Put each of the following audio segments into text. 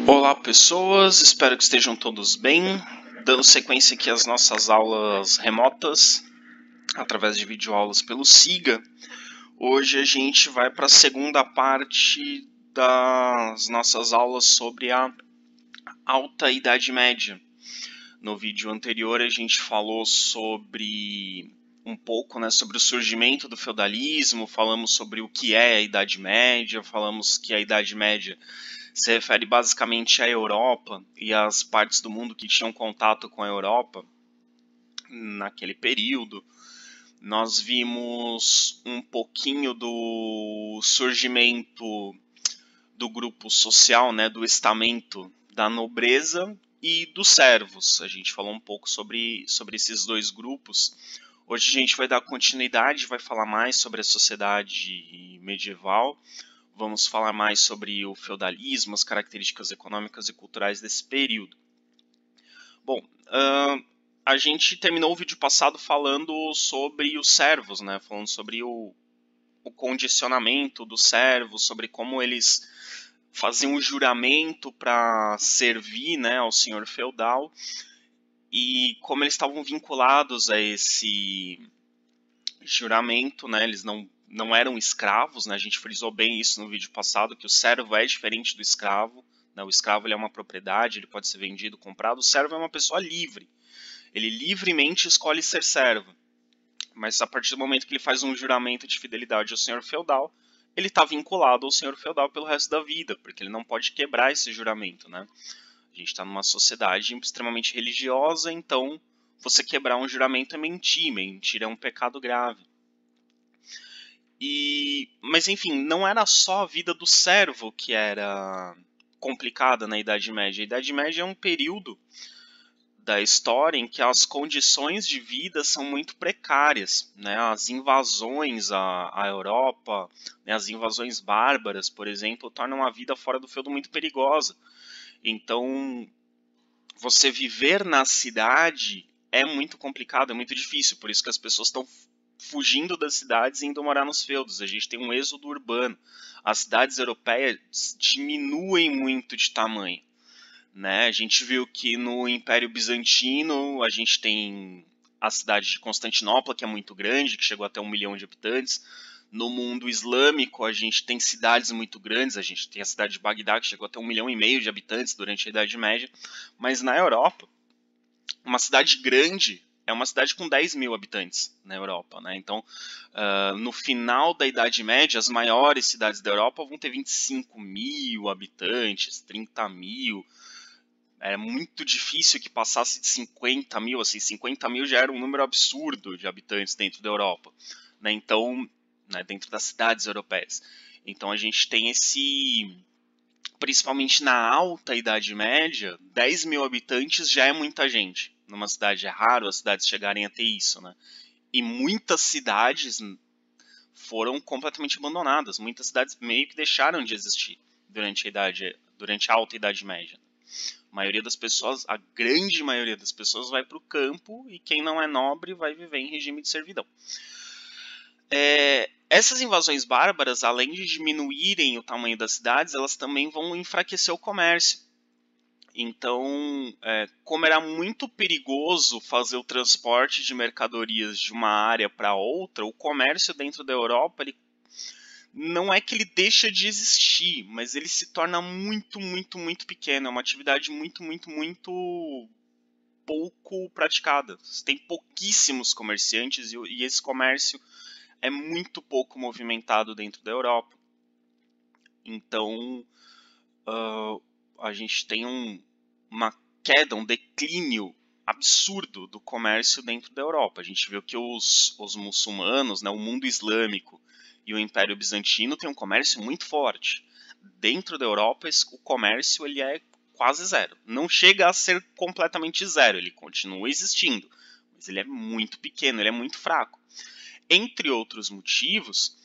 Olá pessoas, espero que estejam todos bem, dando sequência aqui às nossas aulas remotas, através de videoaulas pelo SIGA. Hoje a gente vai para a segunda parte das nossas aulas sobre a Alta Idade Média. No vídeo anterior a gente falou sobre um pouco, sobre o surgimento do feudalismo, falamos sobre o que é a Idade Média, falamos que a Idade Média se refere basicamente à Europa e às partes do mundo que tinham contato com a Europa naquele período. Nós vimos um pouquinho do surgimento do grupo social, do estamento da nobreza e dos servos. A gente falou um pouco sobre esses dois grupos. Hoje a gente vai dar continuidade, vai falar mais sobre a sociedade medieval. Vamos falar mais sobre o feudalismo, as características econômicas e culturais desse período. Bom, a gente terminou o vídeo passado falando sobre os servos, falando sobre o condicionamento dos servos, sobre como eles faziam um juramento para servir ao senhor feudal e como eles estavam vinculados a esse juramento, eles não eram escravos, a gente frisou bem isso no vídeo passado, que o servo é diferente do escravo. O escravo ele é uma propriedade, ele pode ser vendido, comprado. O servo é uma pessoa livre, ele livremente escolhe ser servo, mas a partir do momento que ele faz um juramento de fidelidade ao senhor feudal, ele está vinculado ao senhor feudal pelo resto da vida, porque ele não pode quebrar esse juramento. A gente está numa sociedade extremamente religiosa, então você quebrar um juramento é mentir, mentir é um pecado grave. Mas enfim, não era só a vida do servo que era complicada na Idade Média. A Idade Média é um período da história em que as condições de vida são muito precárias. As invasões à Europa, as invasões bárbaras, por exemplo, tornam a vida fora do feudo muito perigosa. Então, você viver na cidade é muito complicado, é muito difícil. Por isso que as pessoas estão fugindo das cidades e indo morar nos feudos. A gente tem um êxodo urbano. As cidades europeias diminuem muito de tamanho. A gente viu que no Império Bizantino a gente tem a cidade de Constantinopla, que é muito grande, que chegou até 1 milhão de habitantes. No mundo islâmico a gente tem cidades muito grandes, a gente tem a cidade de Bagdá, que chegou até 1,5 milhão de habitantes durante a Idade Média. Mas na Europa, uma cidade grande é uma cidade com 10 mil habitantes na Europa. Então, no final da Idade Média, as maiores cidades da Europa vão ter 25 mil habitantes, 30 mil. É muito difícil que passasse de 50 mil, 50 mil já era um número absurdo de habitantes dentro da Europa, então, dentro das cidades europeias. Então a gente tem principalmente na alta Idade Média, 10 mil habitantes já é muita gente. Numa cidade é raro as cidades chegarem a ter isso, E muitas cidades foram completamente abandonadas, muitas cidades meio que deixaram de existir durante a alta Idade Média. A grande maioria das pessoas vai para o campo e quem não é nobre vai viver em regime de servidão. Essas invasões bárbaras, além de diminuírem o tamanho das cidades, elas também vão enfraquecer o comércio. Então, como era muito perigoso fazer o transporte de mercadorias de uma área para outra, o comércio dentro da Europa não é que ele deixa de existir, mas ele se torna muito, muito, muito pequeno. É uma atividade muito, muito, muito pouco praticada. Você tem pouquíssimos comerciantes e esse comércio é muito pouco movimentado dentro da Europa. Então, a gente tem uma queda, um declínio absurdo do comércio dentro da Europa. A gente viu que os muçulmanos, o mundo islâmico e o Império Bizantino têm um comércio muito forte. Dentro da Europa, o comércio ele é quase zero. Não chega a ser completamente zero, ele continua existindo, mas ele é muito pequeno, ele é muito fraco. Entre outros motivos,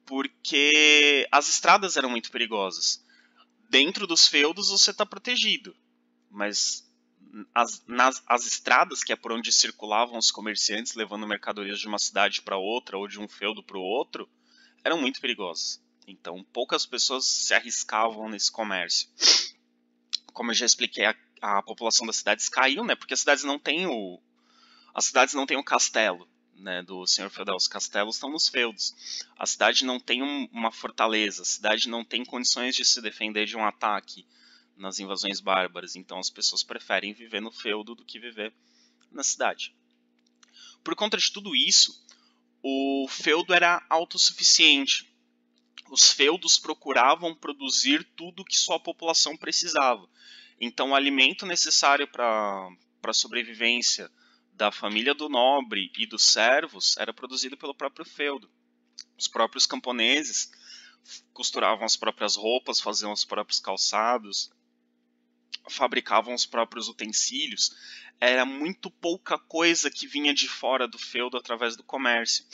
porque as estradas eram muito perigosas. Dentro dos feudos você está protegido, mas as estradas, que é por onde circulavam os comerciantes levando mercadorias de uma cidade para outra ou de um feudo para o outro, eram muito perigosas. Então poucas pessoas se arriscavam nesse comércio. como eu já expliquei, a população das cidades caiu, né? Porque as cidades não têm o castelo, né, do senhor feudal. Os castelos estão nos feudos. A cidade não tem uma fortaleza. A cidade não tem condições de se defender de um ataque nas invasões bárbaras. Então as pessoas preferem viver no feudo do que viver na cidade. Por conta de tudo isso, o feudo era autossuficiente. Os feudos procuravam produzir tudo que sua população precisava. Então, o alimento necessário para a sobrevivência da família do nobre e dos servos era produzido pelo próprio feudo. Os próprios camponeses costuravam as próprias roupas, faziam os próprios calçados, fabricavam os próprios utensílios. Era muito pouca coisa que vinha de fora do feudo através do comércio.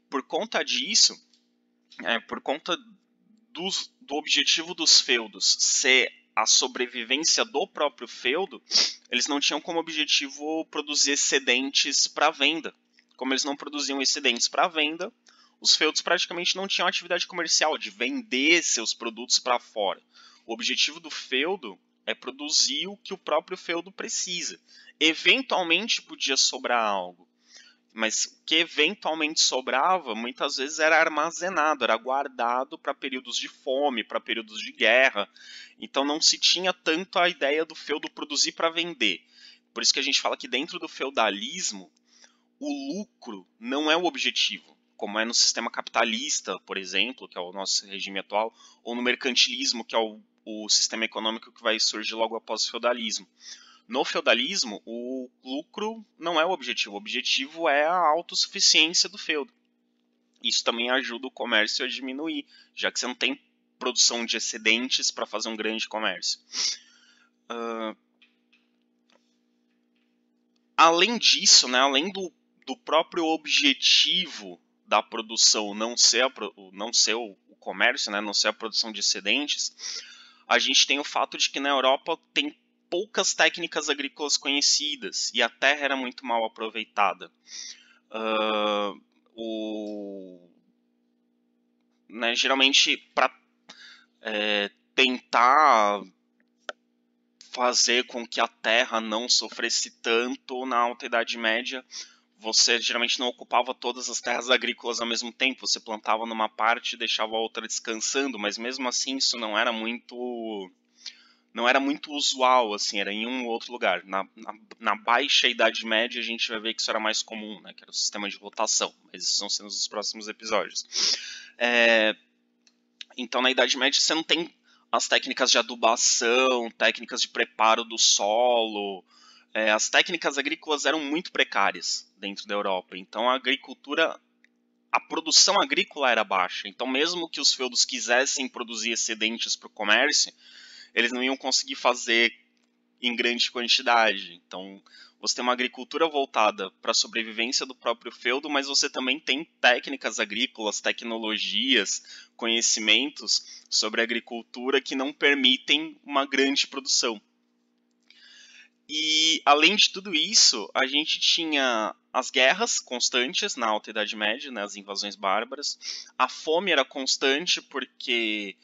Por conta disso, por conta do objetivo dos feudos ser a sobrevivência do próprio feudo, eles não tinham como objetivo produzir excedentes para venda. Como eles não produziam excedentes para venda, os feudos praticamente não tinham atividade comercial de vender seus produtos para fora. O objetivo do feudo é produzir o que o próprio feudo precisa. Eventualmente podia sobrar algo, mas o que eventualmente sobrava, muitas vezes era armazenado, era guardado para períodos de fome, para períodos de guerra. Então não se tinha tanto a ideia do feudo produzir para vender. Por isso que a gente fala que dentro do feudalismo, o lucro não é o objetivo, como é no sistema capitalista, por exemplo, que é o nosso regime atual, ou no mercantilismo, que é o sistema econômico que vai surgir logo após o feudalismo. No feudalismo, o lucro não é o objetivo é a autossuficiência do feudo. Isso também ajuda o comércio a diminuir, já que você não tem produção de excedentes para fazer um grande comércio. Além disso, né, além do próprio objetivo da produção não ser o comércio, né, não ser a produção de excedentes, a gente tem o fato de que na Europa tem poucas técnicas agrícolas conhecidas e a terra era muito mal aproveitada. Geralmente, para tentar fazer com que a terra não sofresse tanto na Alta Idade Média, você geralmente não ocupava todas as terras agrícolas ao mesmo tempo, você plantava numa parte e deixava a outra descansando, mas mesmo assim isso não era muito usual, assim, era em um ou outro lugar. Na Baixa Idade Média a gente vai ver que isso era mais comum, né, que era o sistema de rotação, mas isso são cenas dos próximos episódios. Então na Idade Média você não tem as técnicas de adubação, técnicas de preparo do solo. As técnicas agrícolas eram muito precárias dentro da Europa, então a produção agrícola era baixa. Então mesmo que os feudos quisessem produzir excedentes para o comércio, eles não iam conseguir fazer em grande quantidade. Então você tem uma agricultura voltada para a sobrevivência do próprio feudo, mas você também tem técnicas agrícolas, tecnologias, conhecimentos sobre a agricultura que não permitem uma grande produção. E, além de tudo isso, a gente tinha as guerras constantes na Alta Idade Média, né, as invasões bárbaras. A fome era constante porque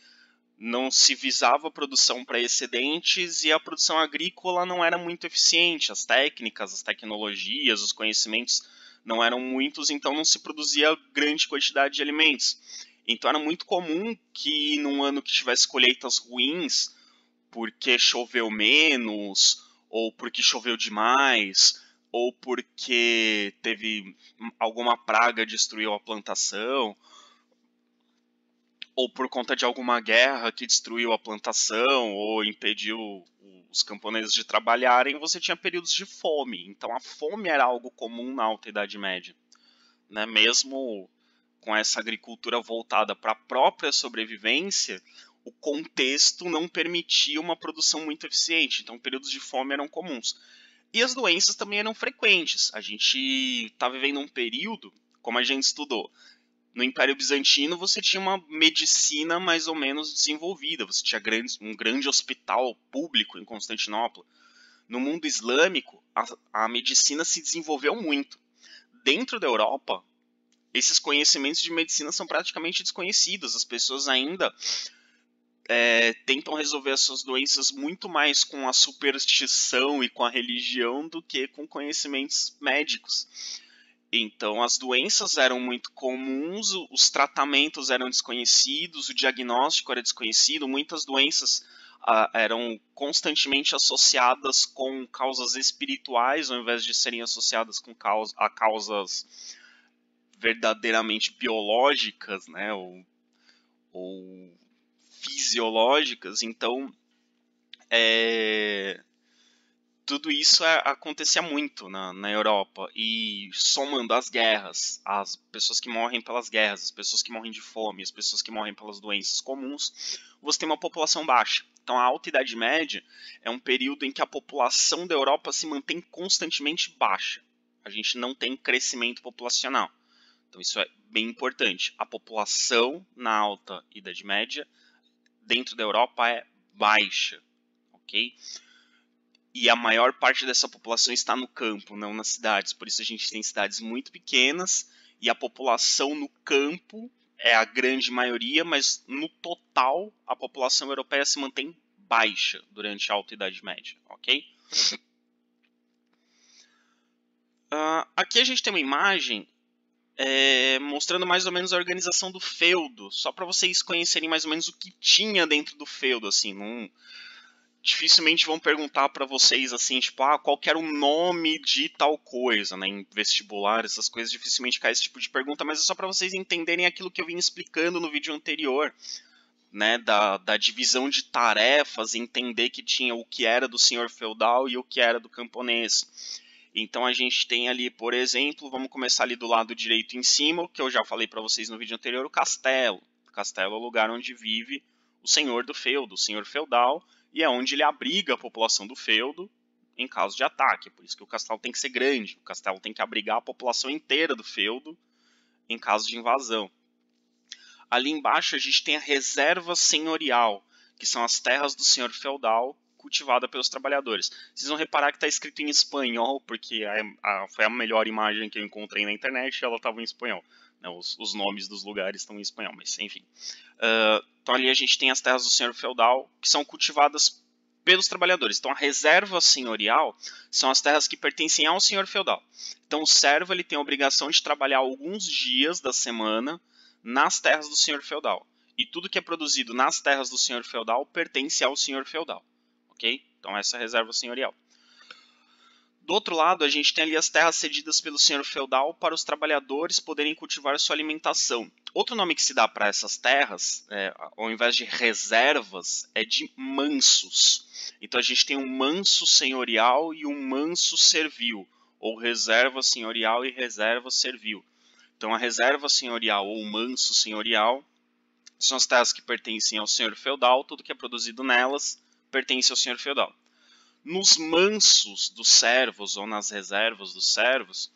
não se visava a produção para excedentes e a produção agrícola não era muito eficiente. As técnicas, as tecnologias, os conhecimentos não eram muitos, então não se produzia grande quantidade de alimentos. Então era muito comum que num ano que tivesse colheitas ruins, porque choveu menos, ou porque choveu demais, ou porque teve alguma praga destruiu a plantação, ou por conta de alguma guerra que destruiu a plantação ou impediu os camponeses de trabalharem, você tinha períodos de fome. Então a fome era algo comum na Alta Idade Média, né? Mesmo com essa agricultura voltada para a própria sobrevivência, o contexto não permitia uma produção muito eficiente, então períodos de fome eram comuns. E as doenças também eram frequentes. A gente está vivendo um período, como a gente estudou, no Império Bizantino você tinha uma medicina mais ou menos desenvolvida, você tinha um grande hospital público em Constantinopla. No mundo islâmico, a medicina se desenvolveu muito. Dentro da Europa, esses conhecimentos de medicina são praticamente desconhecidos, as pessoas ainda tentam resolver essas doenças muito mais com a superstição e com a religião do que com conhecimentos médicos. Então, as doenças eram muito comuns, os tratamentos eram desconhecidos, o diagnóstico era desconhecido, muitas doenças eram constantemente associadas com causas espirituais, ao invés de serem associadas a causas verdadeiramente biológicas, né, ou fisiológicas. Então, tudo isso acontecia muito na Europa, e somando as guerras, as pessoas que morrem pelas guerras, as pessoas que morrem de fome, as pessoas que morrem pelas doenças comuns, você tem uma população baixa. Então a Alta Idade Média é um período em que a população da Europa se mantém constantemente baixa. A gente não tem crescimento populacional. Então isso é bem importante. A população na Alta Idade Média dentro da Europa é baixa, ok? E a maior parte dessa população está no campo, não nas cidades. Por isso a gente tem cidades muito pequenas e a população no campo é a grande maioria, mas no total a população europeia se mantém baixa durante a Alta Idade Média, ok? Aqui a gente tem uma imagem mostrando mais ou menos a organização do feudo, só para vocês conhecerem mais ou menos o que tinha dentro do feudo, assim, dificilmente vão perguntar para vocês assim, tipo, qual que era o nome de tal coisa, né? Em vestibular, essas coisas, dificilmente cai esse tipo de pergunta, mas é só para vocês entenderem aquilo que eu vim explicando no vídeo anterior, né? Da divisão de tarefas, entender que tinha o que era do senhor feudal e o que era do camponês. Então a gente tem ali, por exemplo, vamos começar ali do lado direito em cima, o que eu já falei para vocês no vídeo anterior, o castelo. O castelo é o lugar onde vive o senhor do feudo, o senhor feudal, e é onde ele abriga a população do feudo em caso de ataque. Por isso que o castelo tem que ser grande, o castelo tem que abrigar a população inteira do feudo em caso de invasão. Ali embaixo a gente tem a reserva senhorial, que são as terras do senhor feudal cultivada pelos trabalhadores. Vocês vão reparar que está escrito em espanhol, porque foi a melhor imagem que eu encontrei na internet e ela estava em espanhol. Os nomes dos lugares estão em espanhol, mas enfim. Então ali a gente tem as terras do senhor feudal, que são cultivadas pelos trabalhadores. Então a reserva senhorial são as terras que pertencem ao senhor feudal. Então o servo ele tem a obrigação de trabalhar alguns dias da semana nas terras do senhor feudal. E tudo que é produzido nas terras do senhor feudal pertence ao senhor feudal. Ok? Então essa é a reserva senhorial. Do outro lado, a gente tem ali as terras cedidas pelo senhor feudal para os trabalhadores poderem cultivar sua alimentação. Outro nome que se dá para essas terras, ao invés de reservas, é de mansos. Então a gente tem um manso senhorial e um manso servil, ou reserva senhorial e reserva servil. Então a reserva senhorial ou manso senhorial são as terras que pertencem ao senhor feudal, tudo que é produzido nelas pertence ao senhor feudal. Nos mansos dos servos ou nas reservas dos servos,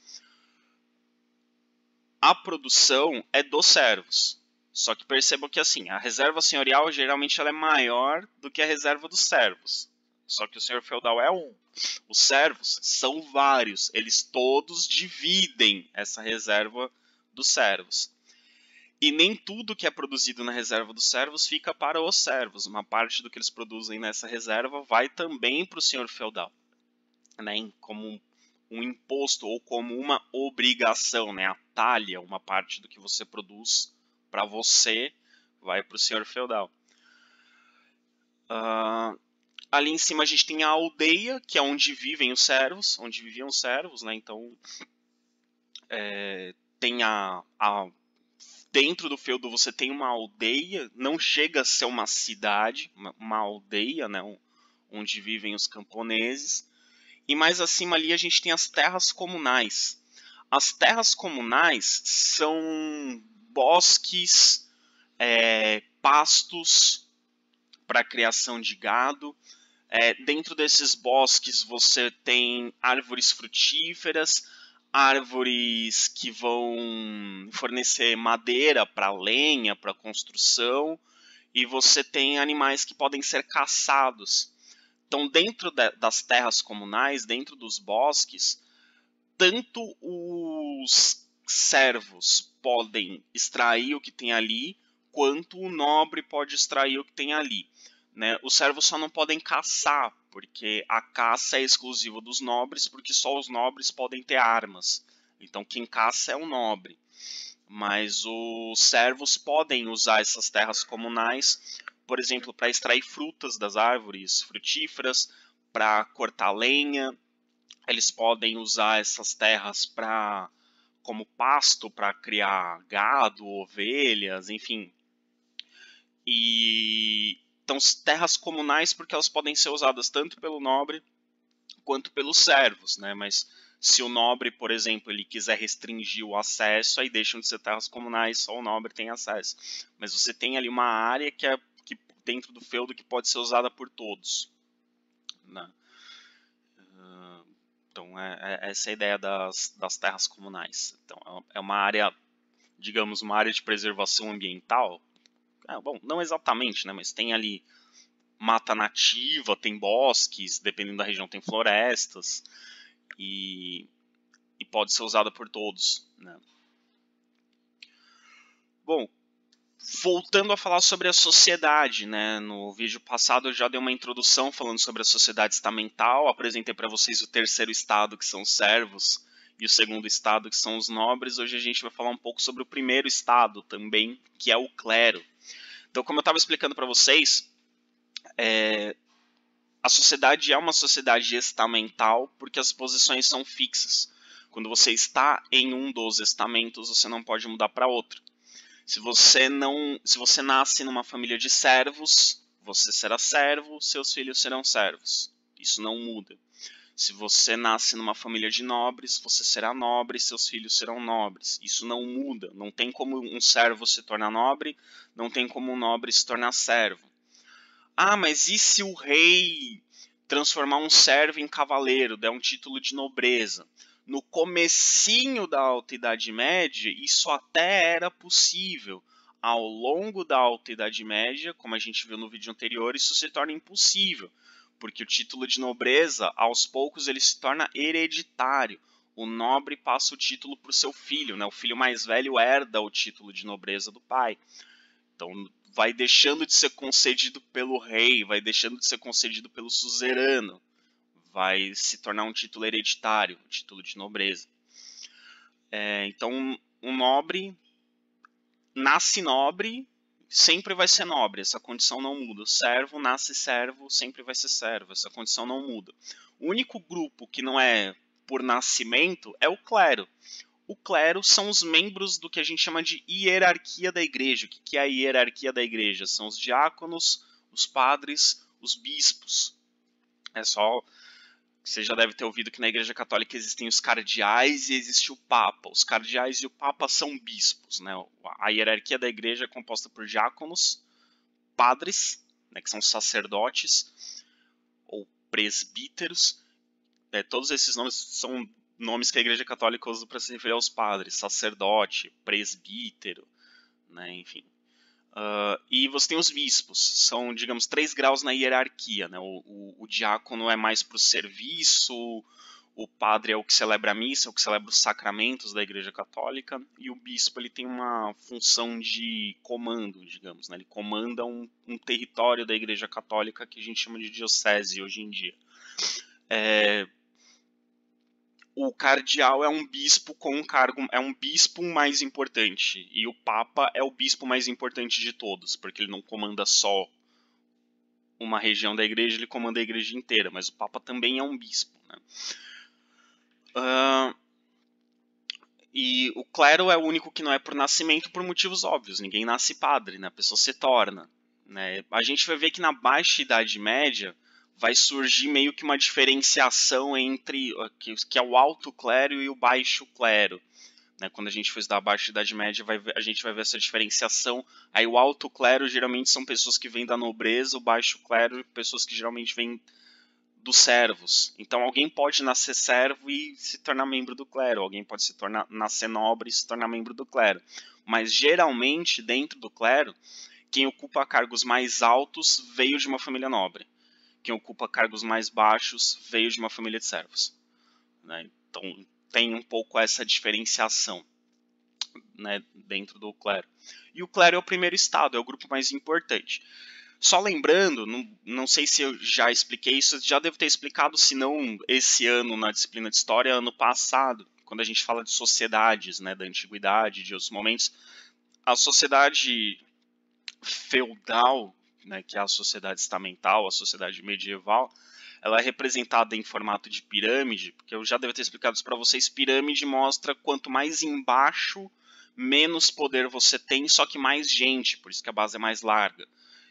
a produção é dos servos. Só que percebam que assim, a reserva senhorial geralmente ela é maior do que a reserva dos servos. Só que o senhor feudal é um. Os servos são vários. Eles todos dividem essa reserva dos servos. E nem tudo que é produzido na reserva dos servos fica para os servos. Uma parte do que eles produzem nessa reserva vai também para o senhor feudal, né? Como um imposto ou como uma obrigação, né? A talha, uma parte do que você produz para você, vai para o senhor feudal. Ali em cima a gente tem a aldeia, que é onde vivem os servos, onde viviam os servos, né? Então tem dentro do feudo você tem uma aldeia, não chega a ser uma cidade, uma aldeia, né, onde vivem os camponeses. E mais acima ali a gente tem as terras comunais. As terras comunais são bosques, pastos para criação de gado. Dentro desses bosques você tem árvores frutíferas, árvores que vão fornecer madeira para lenha, para construção, e você tem animais que podem ser caçados. Então, dentro das terras comunais, dentro dos bosques, tanto os servos podem extrair o que tem ali, quanto o nobre pode extrair o que tem ali. Né? Os servos só não podem caçar, porque a caça é exclusiva dos nobres, porque só os nobres podem ter armas. Então quem caça é o nobre. Mas os servos podem usar essas terras comunais, por exemplo, para extrair frutas das árvores frutíferas, para cortar lenha. Eles podem usar essas terras como pasto para criar gado, ovelhas, enfim. Então, terras comunais porque elas podem ser usadas tanto pelo nobre quanto pelos servos, né? Mas se o nobre, por exemplo, ele quiser restringir o acesso, aí deixam de ser terras comunais, só o nobre tem acesso. Mas você tem ali uma área que dentro do feudo que pode ser usada por todos, né? Então, essa é a ideia das terras comunais. Então, é uma área, digamos, uma área de preservação ambiental. Bom, não exatamente, né? Mas tem ali mata nativa, tem bosques, dependendo da região tem florestas, e pode ser usada por todos, né? Bom, voltando a falar sobre a sociedade, né? No vídeo passado eu já dei uma introdução falando sobre a sociedade estamental, apresentei para vocês o terceiro estado, que são os servos, e o segundo estado, que são os nobres. Hoje a gente vai falar um pouco sobre o primeiro estado também, que é o clero. Então, como eu estava explicando para vocês, a sociedade é uma sociedade estamental porque as posições são fixas. Quando você está em um dos estamentos, você não pode mudar para outro. Se você nasce numa família de servos, você será servo, seus filhos serão servos. Isso não muda. Se você nasce numa família de nobres, você será nobre, seus filhos serão nobres. Isso não muda. Não tem como um servo se tornar nobre, não tem como um nobre se tornar servo. Ah, mas e se o rei transformar um servo em cavaleiro, der um título de nobreza? No comecinho da Alta Idade Média, isso até era possível. Ao longo da Alta Idade Média, como a gente viu no vídeo anterior, isso se torna impossível, porque o título de nobreza, aos poucos, ele se torna hereditário. O nobre passa o título para o seu filho, né? O filho mais velho herda o título de nobreza do pai. Então vai deixando de ser concedido pelo rei, vai deixando de ser concedido pelo suzerano, vai se tornar um título hereditário, um título de nobreza. Então um nobre nasce nobre, sempre vai ser nobre, essa condição não muda. O servo nasce servo, sempre vai ser servo, essa condição não muda. O único grupo que não é por nascimento é o clero. O clero são os membros do que a gente chama de hierarquia da igreja. O que é a hierarquia da igreja? São os diáconos, os padres, os bispos. Você já deve ter ouvido que na igreja católica existem os cardeais e existe o papa. Os cardeais e o papa são bispos, né? A hierarquia da igreja é composta por diáconos, padres, né, que são sacerdotes, ou presbíteros. Todos esses nomes são nomes que a Igreja Católica usa para se referir aos padres, sacerdote, presbítero, né, enfim. E você tem os bispos, são, digamos, 3 graus na hierarquia, né? O diácono é mais para o serviço, o padre é o que celebra a missa, é o que celebra os sacramentos da Igreja Católica, e o bispo ele tem uma função de comando, digamos, né? Ele comanda um território da Igreja Católica que a gente chama de diocese hoje em dia. O cardeal é um bispo com um cargo, é um bispo mais importante, e o papa é o bispo mais importante de todos, porque ele não comanda só uma região da igreja, ele comanda a igreja inteira, mas o papa também é um bispo, né? E o clero é o único que não é por nascimento por motivos óbvios, ninguém nasce padre, né? A pessoa se torna, né? A gente vai ver que na Baixa Idade Média vai surgir meio que uma diferenciação entre que é o alto clero e o baixo clero, né? Quando a gente for estudar a Baixa Idade Média, a gente vai ver essa diferenciação. Aí o alto clero geralmente são pessoas que vêm da nobreza, o baixo clero pessoas que geralmente vêm dos servos. Então alguém pode nascer servo e se tornar membro do clero, alguém pode nascer nobre e se tornar membro do clero. Mas geralmente dentro do clero, quem ocupa cargos mais altos veio de uma família nobre. Quem ocupa cargos mais baixos veio de uma família de servos, né? Então tem um pouco essa diferenciação. né, dentro do clero. E o clero é o primeiro estado, é o grupo mais importante. Só lembrando, não sei se eu já expliquei isso, já devo ter explicado, se não esse ano na disciplina de História, ano passado, quando a gente fala de sociedades, né, da antiguidade, de outros momentos, a sociedade feudal, né, que é a sociedade estamental, a sociedade medieval, ela é representada em formato de pirâmide, porque eu já devo ter explicado isso para vocês, pirâmide mostra quanto mais embaixo, menos poder você tem, só que mais gente, por isso que a base é mais larga.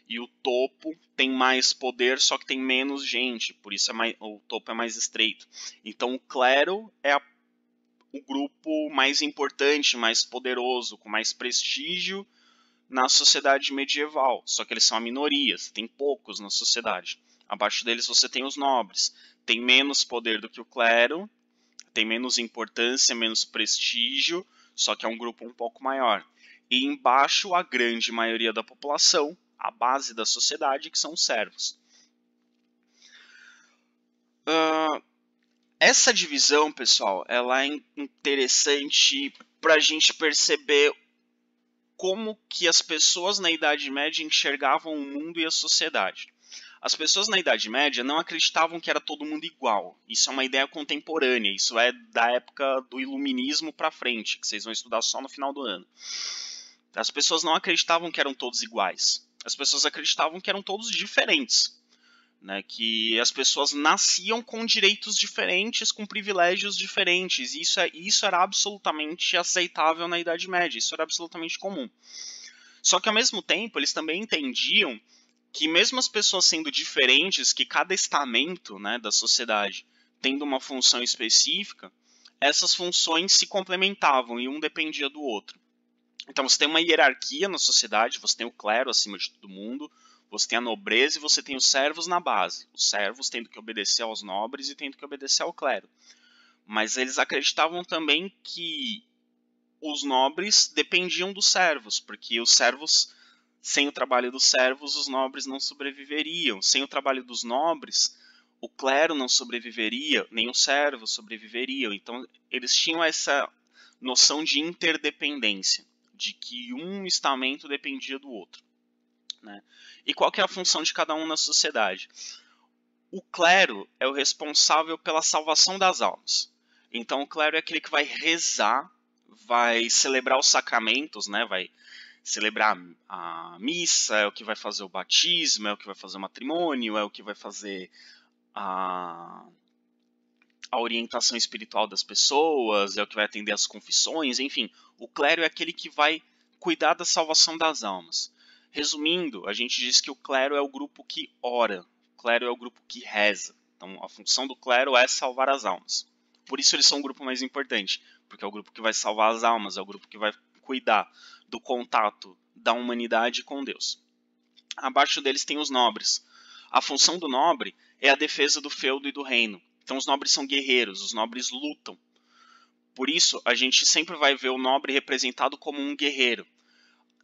E o topo tem mais poder, só que tem menos gente, por isso o topo é mais estreito. Então o clero é o grupo mais importante, mais poderoso, com mais prestígio na sociedade medieval, só que eles são a minoria, tem poucos na sociedade. Abaixo deles você tem os nobres, tem menos poder do que o clero, tem menos importância, menos prestígio, só que é um grupo um pouco maior. E embaixo a grande maioria da população, a base da sociedade, que são os servos. Essa divisão, pessoal, ela é interessante para a gente perceber como que as pessoas na Idade Média enxergavam o mundo e a sociedade. As pessoas na Idade Média não acreditavam que era todo mundo igual. Isso é uma ideia contemporânea, isso é da época do Iluminismo para frente, que vocês vão estudar só no final do ano. As pessoas não acreditavam que eram todos iguais. As pessoas acreditavam que eram todos diferentes. Né, que as pessoas nasciam com direitos diferentes, com privilégios diferentes. Isso era absolutamente aceitável na Idade Média, isso era absolutamente comum. Só que ao mesmo tempo eles também entendiam que mesmo as pessoas sendo diferentes, que cada estamento, né, da sociedade tendo uma função específica, essas funções se complementavam e um dependia do outro. Então você tem uma hierarquia na sociedade, você tem o clero acima de todo mundo, você tem a nobreza e você tem os servos na base. Os servos tendo que obedecer aos nobres e tendo que obedecer ao clero. Mas eles acreditavam também que os nobres dependiam dos servos, porque os servos, sem o trabalho dos servos, os nobres não sobreviveriam. Sem o trabalho dos nobres, o clero não sobreviveria, nem os servos sobreviveriam. Então eles tinham essa noção de interdependência, de que um estamento dependia do outro. Né? E qual que é a função de cada um na sociedade? O clero é o responsável pela salvação das almas. Então o clero é aquele que vai rezar, vai celebrar os sacramentos, né? Vai celebrar a missa, é o que vai fazer o batismo, é o que vai fazer o matrimônio, é o que vai fazer a orientação espiritual das pessoas, é o que vai atender às confissões, enfim. O clero é aquele que vai cuidar da salvação das almas. Resumindo, a gente diz que o clero é o grupo que ora, o clero é o grupo que reza. Então, a função do clero é salvar as almas. Por isso eles são o grupo mais importante, porque é o grupo que vai salvar as almas, é o grupo que vai cuidar do contato da humanidade com Deus. Abaixo deles tem os nobres. A função do nobre é a defesa do feudo e do reino. Então os nobres são guerreiros, os nobres lutam. Por isso, a gente sempre vai ver o nobre representado como um guerreiro.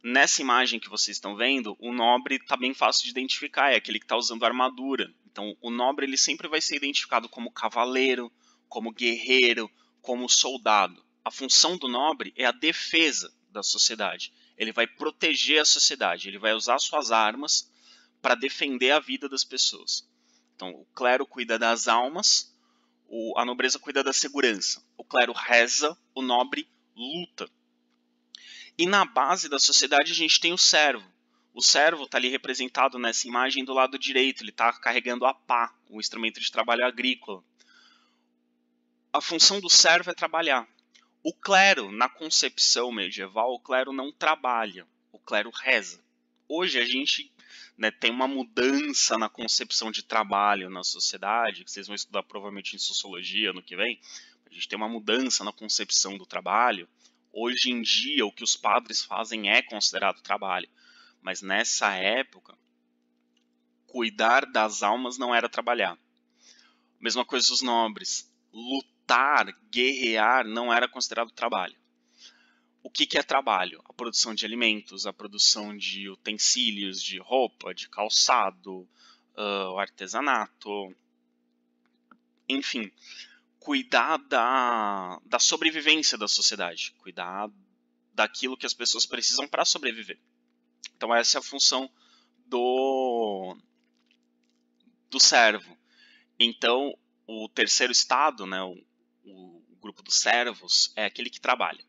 Nessa imagem que vocês estão vendo, o nobre está bem fácil de identificar, é aquele que está usando armadura. Então, o nobre ele sempre vai ser identificado como cavaleiro, como guerreiro, como soldado. A função do nobre é a defesa da sociedade. Ele vai proteger a sociedade, ele vai usar suas armas para defender a vida das pessoas. Então, o clero cuida das almas, a nobreza cuida da segurança. O clero reza, o nobre luta. E na base da sociedade a gente tem o servo. O servo está ali representado nessa imagem do lado direito, ele está carregando a pá, o instrumento de trabalho agrícola. A função do servo é trabalhar. O clero, na concepção medieval, o clero não trabalha, o clero reza. Hoje a gente tem uma mudança na concepção de trabalho na sociedade, que vocês vão estudar provavelmente em sociologia no que vem. A gente tem uma mudança na concepção do trabalho. Hoje em dia, o que os padres fazem é considerado trabalho. Mas nessa época, cuidar das almas não era trabalhar. Mesma coisa os nobres. Lutar, guerrear, não era considerado trabalho. O que é trabalho? A produção de alimentos, a produção de utensílios, de roupa, de calçado, o artesanato, enfim, cuidar da sobrevivência da sociedade, cuidar daquilo que as pessoas precisam para sobreviver. Então essa é a função do servo. Então o terceiro estado, né, o grupo dos servos, é aquele que trabalha.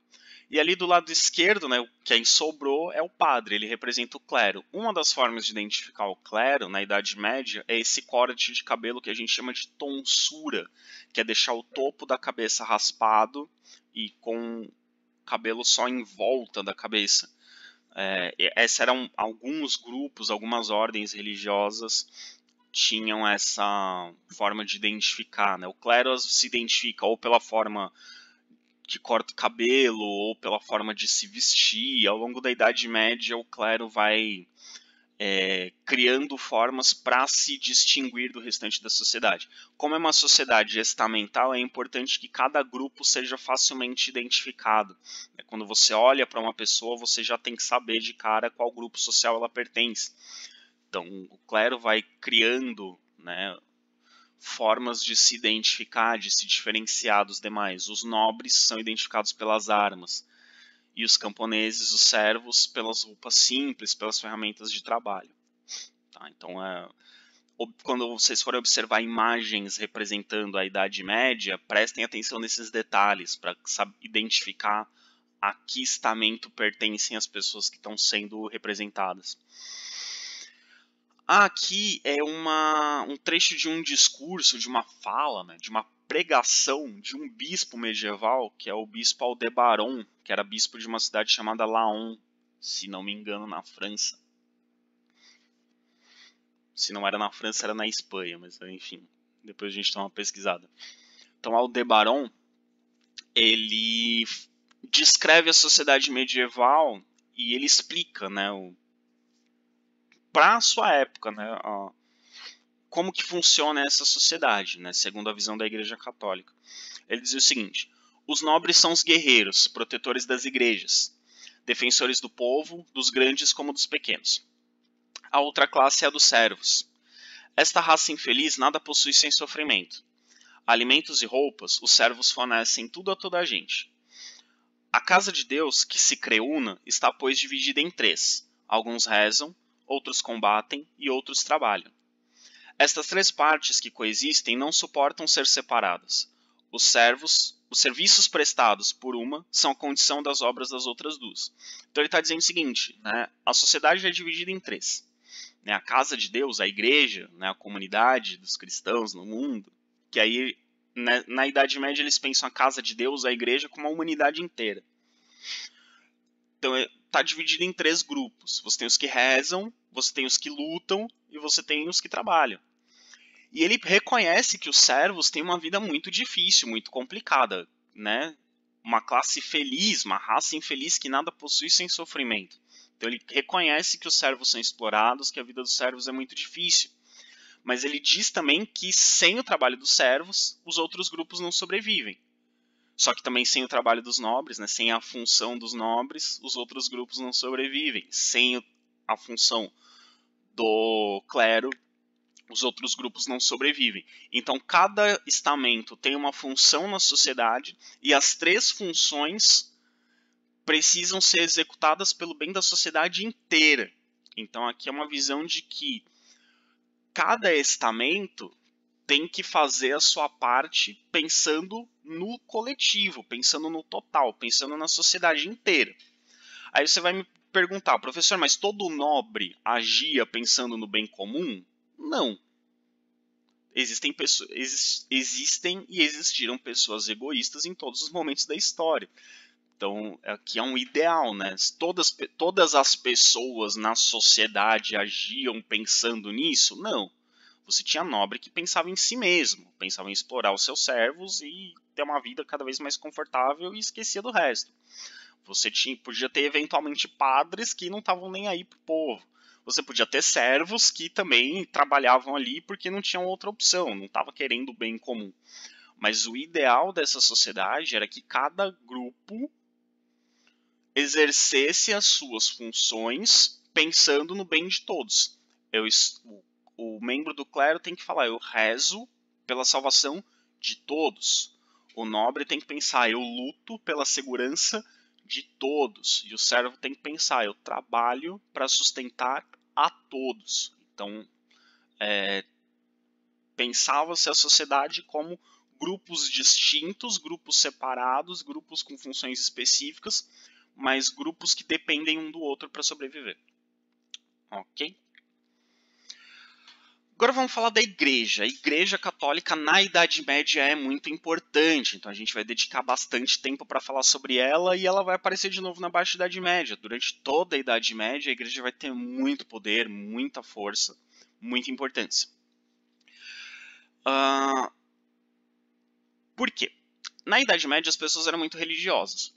E ali do lado esquerdo, né, quem sobrou é o padre, ele representa o clero. Uma das formas de identificar o clero na Idade Média é esse corte de cabelo que a gente chama de tonsura, que é deixar o topo da cabeça raspado e com cabelo só em volta da cabeça. Esses eram alguns grupos, algumas ordens religiosas tinham essa forma de identificar, né? O clero se identifica ou pela forma que corta o cabelo ou pela forma de se vestir. Ao longo da Idade Média, o clero vai criando formas para se distinguir do restante da sociedade. Como é uma sociedade estamental, é importante que cada grupo seja facilmente identificado. Quando você olha para uma pessoa, você já tem que saber de cara qual grupo social ela pertence. Então, o clero vai criando, né, formas de se identificar, de se diferenciar dos demais. Os nobres são identificados pelas armas, e os camponeses, os servos, pelas roupas simples, pelas ferramentas de trabalho. Tá? Então, quando vocês forem observar imagens representando a Idade Média, prestem atenção nesses detalhes para identificar a que estamento pertencem as pessoas que estão sendo representadas. Aqui é um trecho de um discurso, de uma fala, né, de uma pregação de um bispo medieval, que é o bispo Aldebaran, que era bispo de uma cidade chamada Laon, se não me engano, na França. Se não era na França, era na Espanha, mas enfim, depois a gente dá uma pesquisada. Então, Aldebaran, ele descreve a sociedade medieval e ele explica, né, para a sua época, né, como que funciona essa sociedade, né, segundo a visão da Igreja Católica. Ele dizia o seguinte: os nobres são os guerreiros, protetores das igrejas, defensores do povo, dos grandes como dos pequenos. A outra classe é a dos servos. Esta raça infeliz nada possui sem sofrimento. Alimentos e roupas, os servos fornecem tudo a toda a gente. A casa de Deus, que se crê una, está, pois, dividida em três. Alguns rezam, outros combatem e outros trabalham. Estas três partes que coexistem não suportam ser separadas. Os serviços prestados por uma são a condição das obras das outras duas. Então ele está dizendo o seguinte, né, a sociedade é dividida em três. Né, a casa de Deus, a igreja, né, a comunidade dos cristãos no mundo, que aí, né, na Idade Média eles pensam a casa de Deus, a igreja, como a humanidade inteira. Então está dividido em três grupos. Você tem os que rezam, você tem os que lutam e você tem os que trabalham. E ele reconhece que os servos têm uma vida muito difícil, muito complicada, né? Uma classe feliz, uma raça infeliz que nada possui sem sofrimento. Então ele reconhece que os servos são explorados, que a vida dos servos é muito difícil. Mas ele diz também que sem o trabalho dos servos, os outros grupos não sobrevivem. Só que também sem o trabalho dos nobres, né? Sem a função dos nobres, os outros grupos não sobrevivem. Sem a função do clero, os outros grupos não sobrevivem. Então, cada estamento tem uma função na sociedade e as três funções precisam ser executadas pelo bem da sociedade inteira. Então, aqui é uma visão de que cada estamento tem que fazer a sua parte pensando no coletivo, pensando no total, pensando na sociedade inteira. Aí você vai me perguntar, professor, mas todo nobre agia pensando no bem comum? Não. Existem e existiram pessoas egoístas em todos os momentos da história. Então, aqui é um ideal, né? Todas as pessoas na sociedade agiam pensando nisso? Não. Você tinha nobre que pensava em si mesmo, pensava em explorar os seus servos e ter uma vida cada vez mais confortável e esquecia do resto. Você podia ter eventualmente padres que não estavam nem aí pro povo. Você podia ter servos que também trabalhavam ali porque não tinham outra opção, não estava querendo o bem comum. Mas o ideal dessa sociedade era que cada grupo exercesse as suas funções pensando no bem de todos. O membro do clero tem que falar, eu rezo pela salvação de todos. O nobre tem que pensar, eu luto pela segurança de todos. E o servo tem que pensar, eu trabalho para sustentar a todos. Então, pensava-se a sociedade como grupos distintos, grupos separados, grupos com funções específicas, mas grupos que dependem um do outro para sobreviver. Ok? Agora vamos falar da igreja. A igreja católica na Idade Média é muito importante, então a gente vai dedicar bastante tempo para falar sobre ela e ela vai aparecer de novo na Baixa Idade Média. Durante toda a Idade Média a igreja vai ter muito poder, muita força, muita importância. Por quê? Na Idade Média as pessoas eram muito religiosas.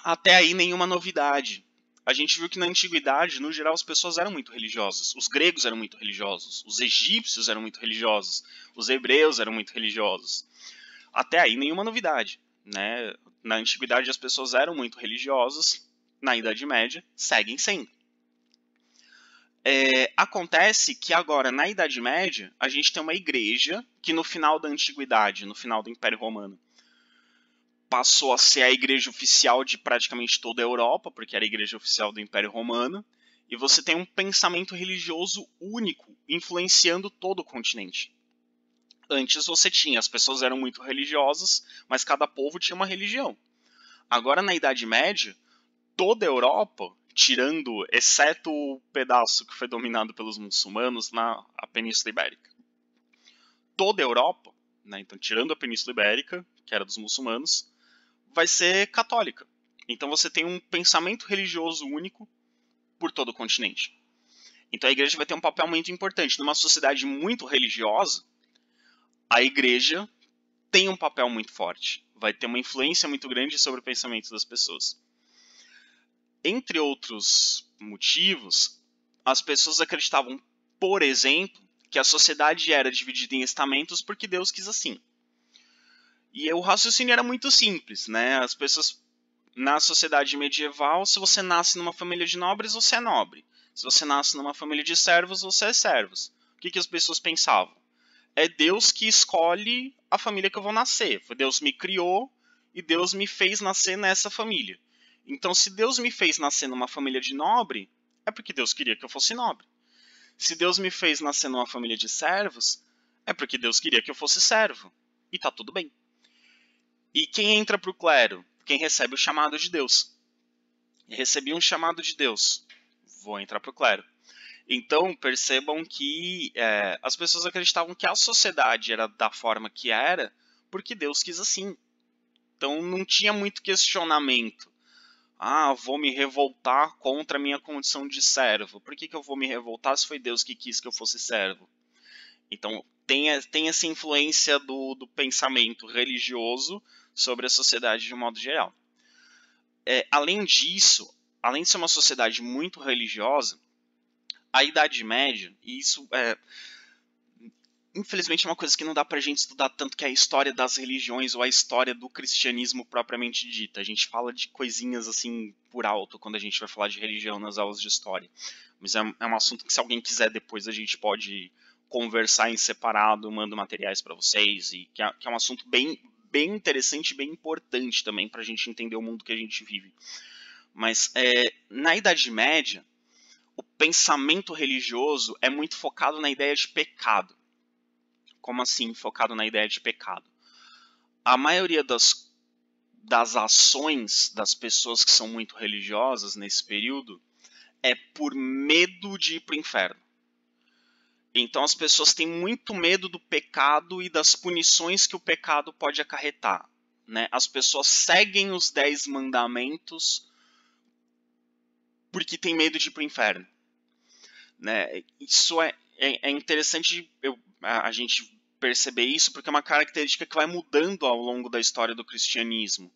Até aí nenhuma novidade. A gente viu que na Antiguidade, no geral, as pessoas eram muito religiosas. Os gregos eram muito religiosos, os egípcios eram muito religiosos, os hebreus eram muito religiosos. Até aí nenhuma novidade, né? Na Antiguidade as pessoas eram muito religiosas, na Idade Média seguem sendo. Acontece que agora, na Idade Média, a gente tem uma igreja que no final da Antiguidade, no final do Império Romano, passou a ser a igreja oficial de praticamente toda a Europa, porque era a igreja oficial do Império Romano, e você tem um pensamento religioso único, influenciando todo o continente. Antes você tinha, as pessoas eram muito religiosas, mas cada povo tinha uma religião. Agora, na Idade Média, toda a Europa, exceto o pedaço que foi dominado pelos muçulmanos na Península Ibérica, toda a Europa, né, então tirando a Península Ibérica, que era dos muçulmanos, vai ser católica. Então você tem um pensamento religioso único por todo o continente. Então a igreja vai ter um papel muito importante. Numa sociedade muito religiosa, a igreja tem um papel muito forte. Vai ter uma influência muito grande sobre o pensamento das pessoas. Entre outros motivos, as pessoas acreditavam, por exemplo, que a sociedade era dividida em estamentos porque Deus quis assim. E o raciocínio era muito simples, né? As pessoas, na sociedade medieval, se você nasce numa família de nobres, você é nobre. Se você nasce numa família de servos, você é servos. O que as pessoas pensavam? É Deus que escolhe a família que eu vou nascer. Deus me criou e Deus me fez nascer nessa família. Então, se Deus me fez nascer numa família de nobre, é porque Deus queria que eu fosse nobre. Se Deus me fez nascer numa família de servos, é porque Deus queria que eu fosse servo. E tá tudo bem. E quem entra para o clero? Quem recebe o chamado de Deus. Recebi um chamado de Deus, vou entrar para o clero. Então, percebam que as pessoas acreditavam que a sociedade era da forma que era porque Deus quis assim. Então, não tinha muito questionamento. Vou me revoltar contra a minha condição de servo. Por que eu vou me revoltar se foi Deus que quis que eu fosse servo? Então, tem essa influência do pensamento religioso sobre a sociedade de um modo geral. Além disso, além de ser uma sociedade muito religiosa, a Idade Média, e isso infelizmente é uma coisa que não dá pra gente estudar tanto, que é a história das religiões ou a história do cristianismo propriamente dita. A gente fala de coisinhas assim por alto quando a gente vai falar de religião nas aulas de história. Mas é um assunto que, se alguém quiser, depois a gente pode conversar em separado, mando materiais para vocês, e que é um assunto bem interessante e bem importante também pra gente entender o mundo que a gente vive. Mas na Idade Média, o pensamento religioso é muito focado na ideia de pecado. Como assim, focado na ideia de pecado? A maioria das ações das pessoas que são muito religiosas nesse período é por medo de ir para o inferno. Então as pessoas têm muito medo do pecado e das punições que o pecado pode acarretar. Né? As pessoas seguem os 10 mandamentos porque têm medo de ir para o inferno. Né? Isso é interessante a gente perceber isso, porque é uma característica que vai mudando ao longo da história do cristianismo.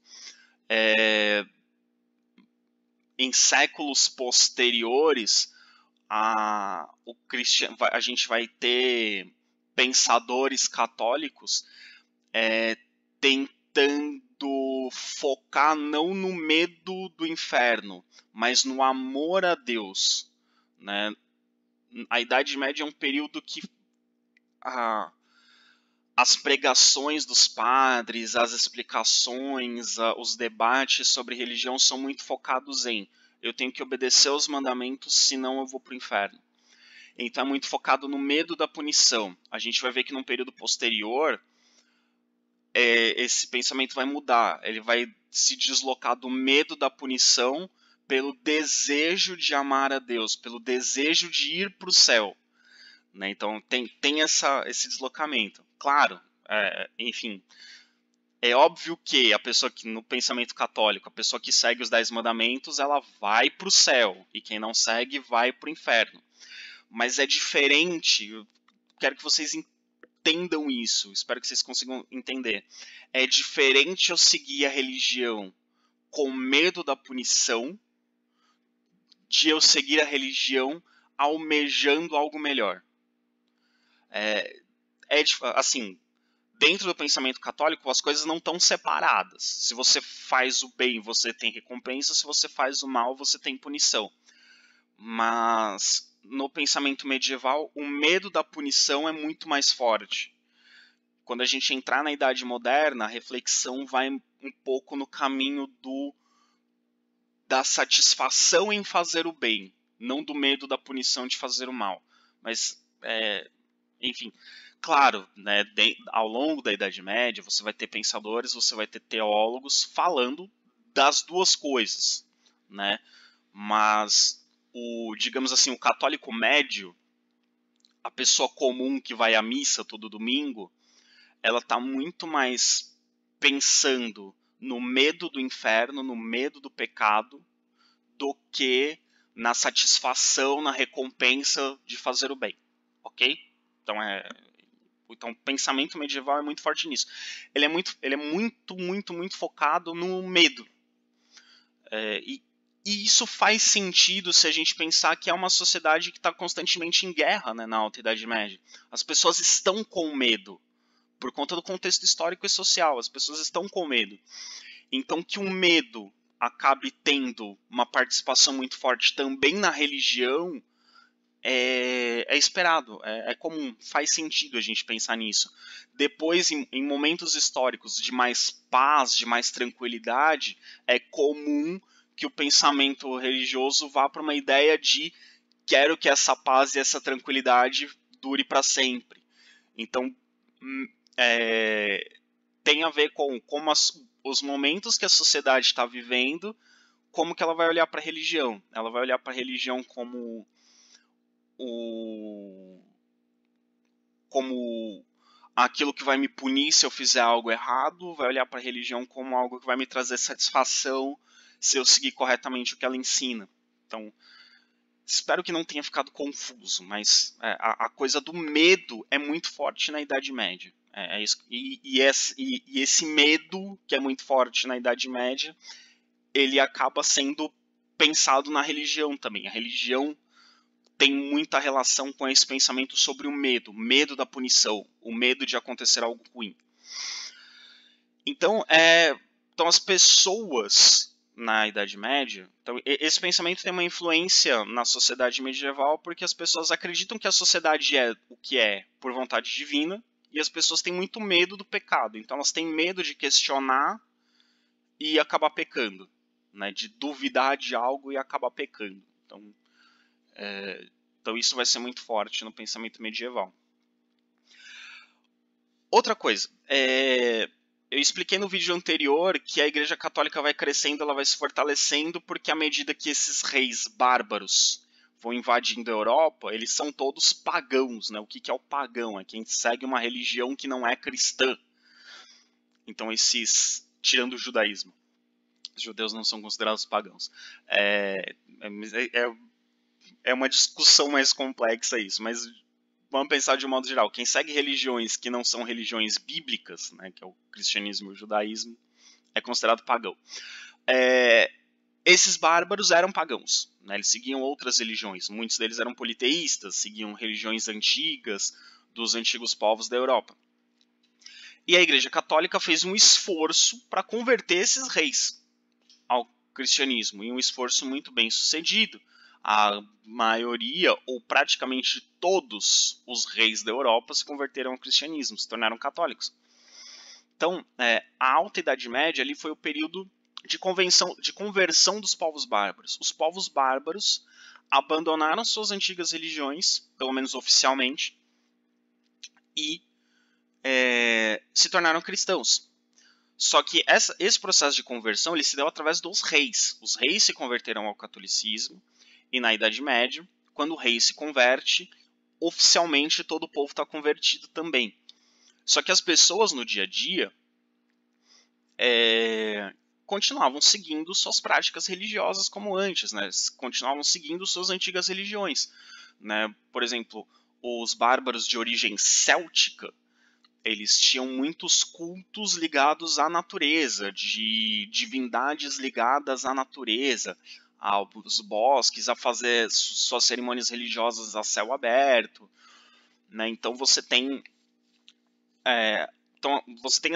Em séculos posteriores, a gente vai ter pensadores católicos tentando focar não no medo do inferno, mas no amor a Deus. Né? A Idade Média é um período que as pregações dos padres, as explicações, os debates sobre religião são muito focados em eu tenho que obedecer aos mandamentos, senão eu vou para o inferno. Então é muito focado no medo da punição. A gente vai ver que num período posterior, esse pensamento vai mudar. Ele vai se deslocar do medo da punição pelo desejo de amar a Deus, pelo desejo de ir para o céu. Né? Então tem esse deslocamento. Claro, enfim, é óbvio que a pessoa que, no pensamento católico, a pessoa que segue os 10 mandamentos, ela vai para o céu, e quem não segue vai para o inferno. Mas é diferente, eu quero que vocês entendam isso, espero que vocês consigam entender. É diferente eu seguir a religião com medo da punição, de eu seguir a religião almejando algo melhor. Assim, dentro do pensamento católico, as coisas não estão separadas. Se você faz o bem, você tem recompensa. Se você faz o mal, você tem punição. Mas no pensamento medieval, o medo da punição é muito mais forte. Quando a gente entrar na Idade Moderna, a reflexão vai um pouco no caminho da satisfação em fazer o bem, não do medo da punição de fazer o mal. Mas, enfim, claro, né, ao longo da Idade Média, você vai ter pensadores, você vai ter teólogos falando das duas coisas, né? Mas, digamos assim, o católico médio, a pessoa comum que vai à missa todo domingo, ela está muito mais pensando no medo do inferno, no medo do pecado, do que na satisfação, na recompensa de fazer o bem, ok? Então, o pensamento medieval é muito forte nisso. Ele é muito focado no medo. E isso faz sentido se a gente pensar que é uma sociedade que está constantemente em guerra, né, na Alta Idade Média. As pessoas estão com medo por conta do contexto histórico e social. As pessoas estão com medo. Então, que o medo acabe tendo uma participação muito forte também na religião é esperado, é comum, faz sentido a gente pensar nisso. Depois, em momentos históricos de mais paz, de mais tranquilidade, é comum que o pensamento religioso vá para uma ideia de quero que essa paz e essa tranquilidade dure para sempre. Então, tem a ver com como os momentos que a sociedade está vivendo, como que ela vai olhar para a religião. Ela vai olhar para a religião como aquilo que vai me punir se eu fizer algo errado, vai olhar para a religião como algo que vai me trazer satisfação se eu seguir corretamente o que ela ensina. Então, espero que não tenha ficado confuso, mas a coisa do medo é muito forte na Idade Média. E esse medo, que é muito forte na Idade Média, ele acaba sendo pensado na religião também. A religião tem muita relação com esse pensamento sobre o medo da punição, o medo de acontecer algo ruim. Então as pessoas na Idade Média, então esse pensamento tem uma influência na sociedade medieval porque as pessoas acreditam que a sociedade é o que é por vontade divina e as pessoas têm muito medo do pecado, então elas têm medo de questionar e acabar pecando, né, de duvidar de algo e acabar pecando. Então isso vai ser muito forte no pensamento medieval. Outra coisa, eu expliquei no vídeo anterior que a Igreja Católica vai crescendo, ela vai se fortalecendo, porque à medida que esses reis bárbaros vão invadindo a Europa, eles são todos pagãos, né? O que é o pagão? É quem segue uma religião que não é cristã. Então tirando o judaísmo, os judeus não são considerados pagãos. É uma discussão mais complexa isso, mas vamos pensar de um modo geral. Quem segue religiões que não são religiões bíblicas, né, que é o cristianismo e o judaísmo, é considerado pagão. Esses bárbaros eram pagãos, né, eles seguiam outras religiões. Muitos deles eram politeístas, seguiam religiões antigas dos antigos povos da Europa. E a Igreja Católica fez um esforço para converter esses reis ao cristianismo, e um esforço muito bem sucedido. a maioria, ou praticamente todos os reis da Europa se converteram ao cristianismo, se tornaram católicos. Então, a Alta Idade Média ali foi o período de conversão dos povos bárbaros. Os povos bárbaros abandonaram suas antigas religiões, pelo menos oficialmente, e se tornaram cristãos. Só que esse processo de conversão ele se deu através dos reis. Os reis se converteram ao catolicismo, e na Idade Média, quando o rei se converte, oficialmente todo o povo está convertido também. Só que as pessoas no dia a dia continuavam seguindo suas práticas religiosas como antes, né? Continuavam seguindo suas antigas religiões, né? Por exemplo, os bárbaros de origem céltica, eles tinham muitos cultos ligados à natureza, de divindades ligadas à natureza, aos bosques, a fazer suas cerimônias religiosas a céu aberto, né? Então você tem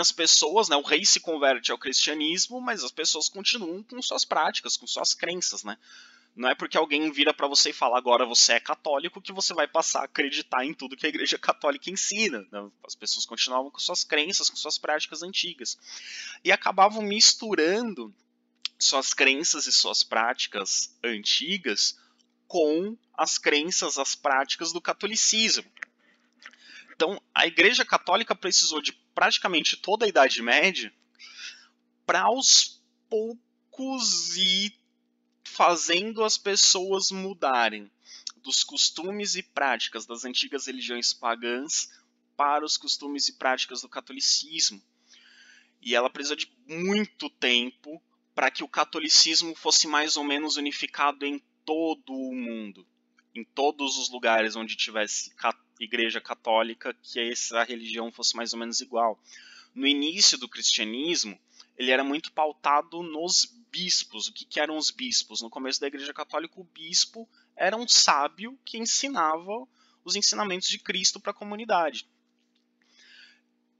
as pessoas, né? O rei se converte ao cristianismo, mas as pessoas continuam com suas práticas, com suas crenças, né? Não é porque alguém vira para você e fala agora você é católico que você vai passar a acreditar em tudo que a Igreja Católica ensina. Né? As pessoas continuavam com suas crenças, com suas práticas antigas. E acabavam misturando suas crenças e suas práticas antigas com as crenças, as práticas do catolicismo. Então, a Igreja Católica precisou de praticamente toda a Idade Média para aos poucos ir fazendo as pessoas mudarem dos costumes e práticas das antigas religiões pagãs para os costumes e práticas do catolicismo. E ela precisa de muito tempo para que o catolicismo fosse mais ou menos unificado em todo o mundo. Em todos os lugares onde tivesse igreja católica, que essa religião fosse mais ou menos igual. No início do cristianismo, ele era muito pautado nos bispos. O que eram os bispos? No começo da Igreja Católica, o bispo era um sábio que ensinava os ensinamentos de Cristo para a comunidade.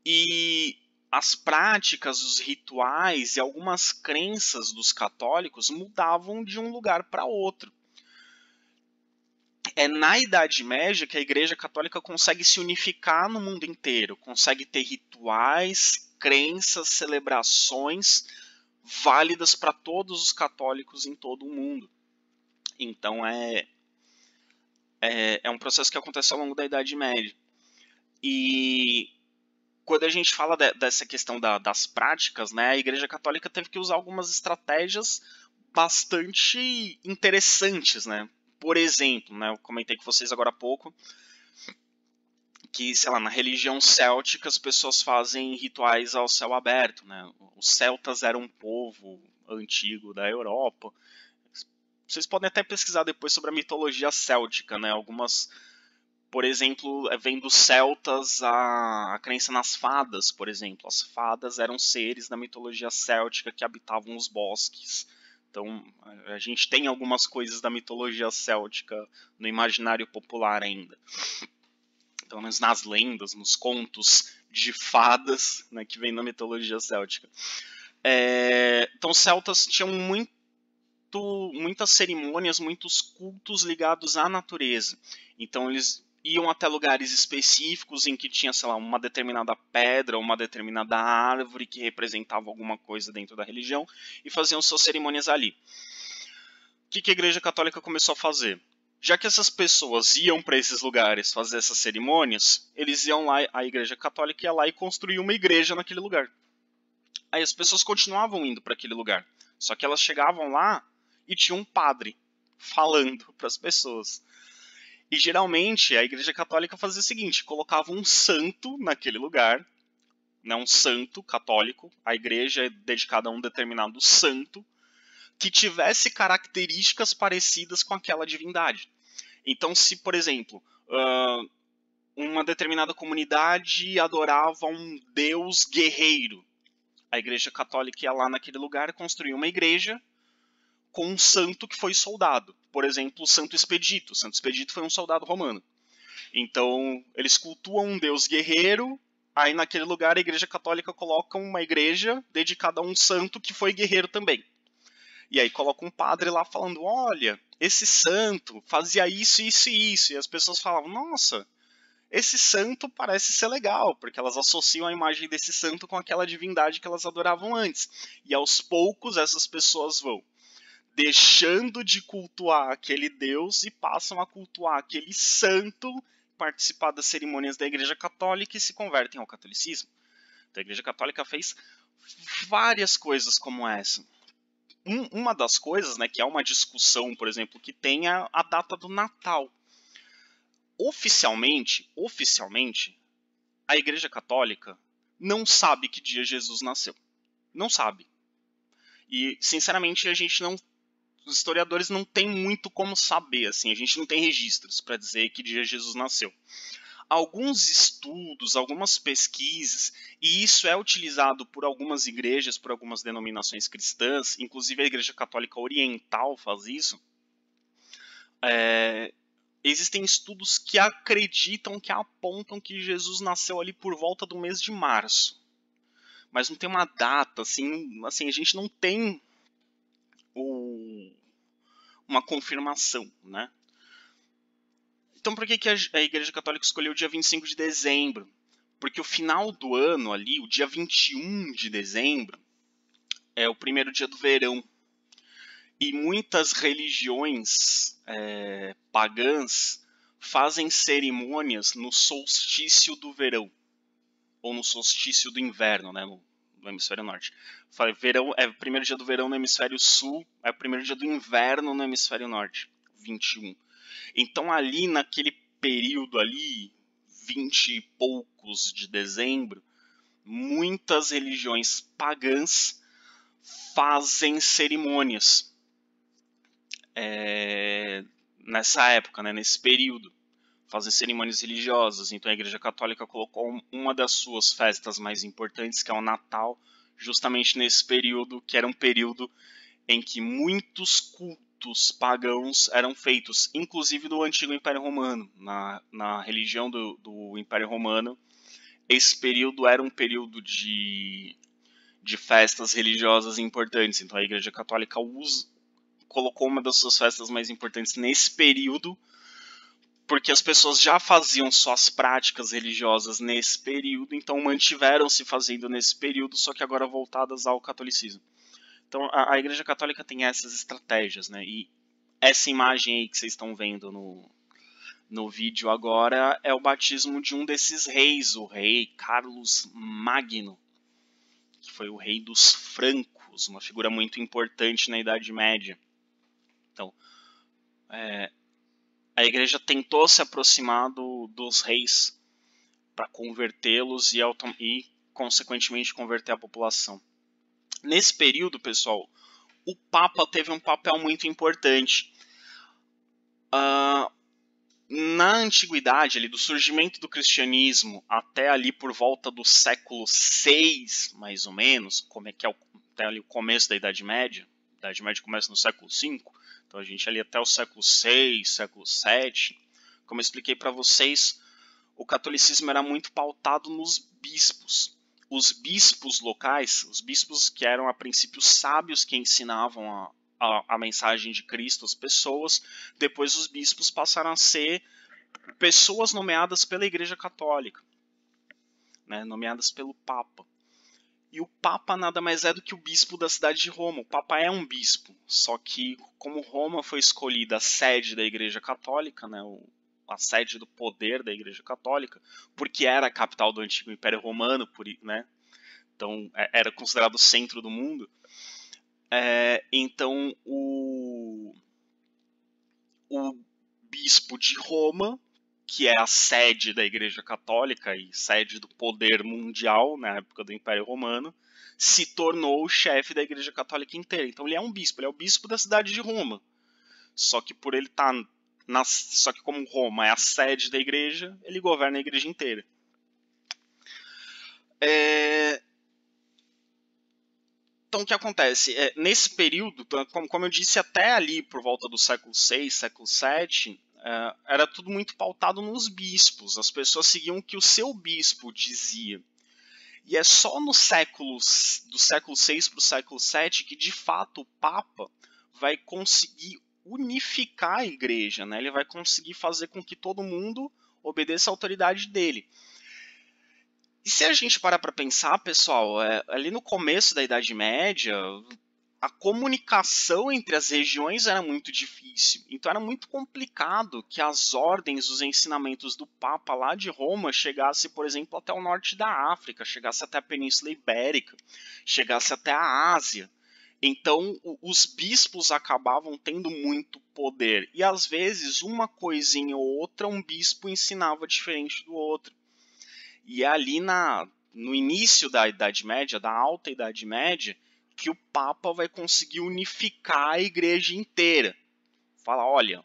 E as práticas, os rituais e algumas crenças dos católicos mudavam de um lugar para outro. É na Idade Média que a Igreja Católica consegue se unificar no mundo inteiro, consegue ter rituais, crenças, celebrações válidas para todos os católicos em todo o mundo. Então é um processo que acontece ao longo da Idade Média. E quando a gente fala dessa questão das práticas, né, a Igreja Católica teve que usar algumas estratégias bastante interessantes, né? Por exemplo, né, eu comentei com vocês agora há pouco que, sei lá, na religião céltica as pessoas fazem rituais ao céu aberto, né? Os celtas eram um povo antigo da Europa. Vocês podem até pesquisar depois sobre a mitologia céltica, né? Algumas, por exemplo, vem dos celtas a crença nas fadas, por exemplo. As fadas eram seres da mitologia céltica que habitavam os bosques. Então, a gente tem algumas coisas da mitologia céltica no imaginário popular ainda. Pelo menos nas lendas, nos contos de fadas, né, que vem na mitologia céltica. Então, os celtas tinham muitas cerimônias, muitos cultos ligados à natureza. Então, eles iam até lugares específicos em que tinha, sei lá, uma determinada pedra, uma determinada árvore que representava alguma coisa dentro da religião e faziam suas cerimônias ali. O que a Igreja Católica começou a fazer? Já que essas pessoas iam para esses lugares fazer essas cerimônias, eles iam lá, a Igreja Católica ia lá e construía uma igreja naquele lugar. Aí as pessoas continuavam indo para aquele lugar, só que elas chegavam lá e tinha um padre falando para as pessoas. E geralmente a Igreja Católica fazia o seguinte, colocava um santo naquele lugar, né, um santo católico, a igreja é dedicada a um determinado santo, que tivesse características parecidas com aquela divindade. Então, se, por exemplo, uma determinada comunidade adorava um deus guerreiro, a Igreja Católica ia lá naquele lugar e construía uma igreja com um santo que foi soldado. Por exemplo, o Santo Expedito. O Santo Expedito foi um soldado romano. Então, eles cultuam um deus guerreiro, aí naquele lugar a Igreja Católica coloca uma igreja dedicada a um santo que foi guerreiro também. E aí coloca um padre lá falando, olha, esse santo fazia isso, isso e isso. E as pessoas falavam, nossa, esse santo parece ser legal, porque elas associam a imagem desse santo com aquela divindade que elas adoravam antes. E aos poucos essas pessoas vão deixando de cultuar aquele Deus e passam a cultuar aquele santo, participar das cerimônias da Igreja Católica e se convertem ao catolicismo. Então, a Igreja Católica fez várias coisas como essa. Uma das coisas, né, que é uma discussão, por exemplo, que tem a data do Natal. Oficialmente, a Igreja Católica não sabe que dia Jesus nasceu. Não sabe. E, sinceramente, os historiadores não têm muito como saber, assim, a gente não tem registros para dizer que dia Jesus nasceu. Alguns estudos, algumas pesquisas, e isso é utilizado por algumas igrejas, por algumas denominações cristãs, inclusive a Igreja Católica Oriental faz isso. Existem estudos que acreditam, que apontam que Jesus nasceu ali por volta do mês de março. Mas não tem uma data, assim a gente não tem uma confirmação, né? Então por que a Igreja Católica escolheu o dia 25 de dezembro? Porque o final do ano ali, o dia 21 de dezembro, é o primeiro dia do verão. E muitas religiões pagãs fazem cerimônias no solstício do verão. Ou no solstício do inverno, né, no hemisfério norte. Verão é o primeiro dia do verão no hemisfério sul, é o primeiro dia do inverno no hemisfério norte, 21. Então ali naquele período ali, 20 e poucos de dezembro, muitas religiões pagãs fazem cerimônias nessa época, né, nesse período. Fazem cerimônias religiosas. Então a Igreja Católica colocou uma das suas festas mais importantes, que é o Natal, justamente nesse período, que era um período em que muitos cultos pagãos eram feitos, inclusive do antigo Império Romano. Na religião do Império Romano, esse período era um período de festas religiosas importantes. Então a Igreja Católica colocou uma das suas festas mais importantes nesse período, porque as pessoas já faziam suas práticas religiosas nesse período, então mantiveram-se fazendo nesse período, só que agora voltadas ao catolicismo. Então a Igreja Católica tem essas estratégias, né? E essa imagem aí que vocês estão vendo no vídeo agora é o batismo de um desses reis, o rei Carlos Magno, que foi o rei dos francos, uma figura muito importante na Idade Média. Então, a igreja tentou se aproximar dos reis para convertê-los e, consequentemente, converter a população. Nesse período, pessoal, o Papa teve um papel muito importante. Na antiguidade, ali, do surgimento do cristianismo até ali por volta do século VI, mais ou menos, como é que é até ali o começo da Idade Média. A Idade Média começa no século V, então a gente ali até o século VI, século VII. Como eu expliquei para vocês, o catolicismo era muito pautado nos bispos. Os bispos locais, os bispos que eram a princípio sábios que ensinavam a mensagem de Cristo às pessoas, depois os bispos passaram a ser pessoas nomeadas pela Igreja Católica, né, nomeadas pelo Papa. E o Papa nada mais é do que o bispo da cidade de Roma. O Papa é um bispo, só que como Roma foi escolhida a sede da Igreja Católica, né, a sede do poder da Igreja Católica, porque era a capital do antigo Império Romano, né, então era considerado o centro do mundo. Então o bispo de Roma, que é a sede da Igreja Católica e sede do poder mundial na época do Império Romano, se tornou o chefe da Igreja Católica inteira. Então ele é um bispo, ele é o bispo da cidade de Roma. Só que por ele estar só que como Roma é a sede da igreja, ele governa a igreja inteira. Então o que acontece? Nesse período, como eu disse, até ali por volta do século VI, século VII, era tudo muito pautado nos bispos. As pessoas seguiam o que o seu bispo dizia. E é só no do século VI para o século VII que, de fato, o Papa vai conseguir unificar a igreja, né? Ele vai conseguir fazer com que todo mundo obedeça à autoridade dele. E se a gente parar para pensar, pessoal, ali no começo da Idade Média, a comunicação entre as regiões era muito difícil. Então era muito complicado que as ordens, os ensinamentos do Papa lá de Roma chegassem, por exemplo, até o norte da África, chegasse até a Península Ibérica, chegasse até a Ásia. Então os bispos acabavam tendo muito poder. E às vezes, uma coisinha ou outra, um bispo ensinava diferente do outro. E é ali no início da Idade Média, da Alta Idade Média, que o Papa vai conseguir unificar a igreja inteira. Fala, olha,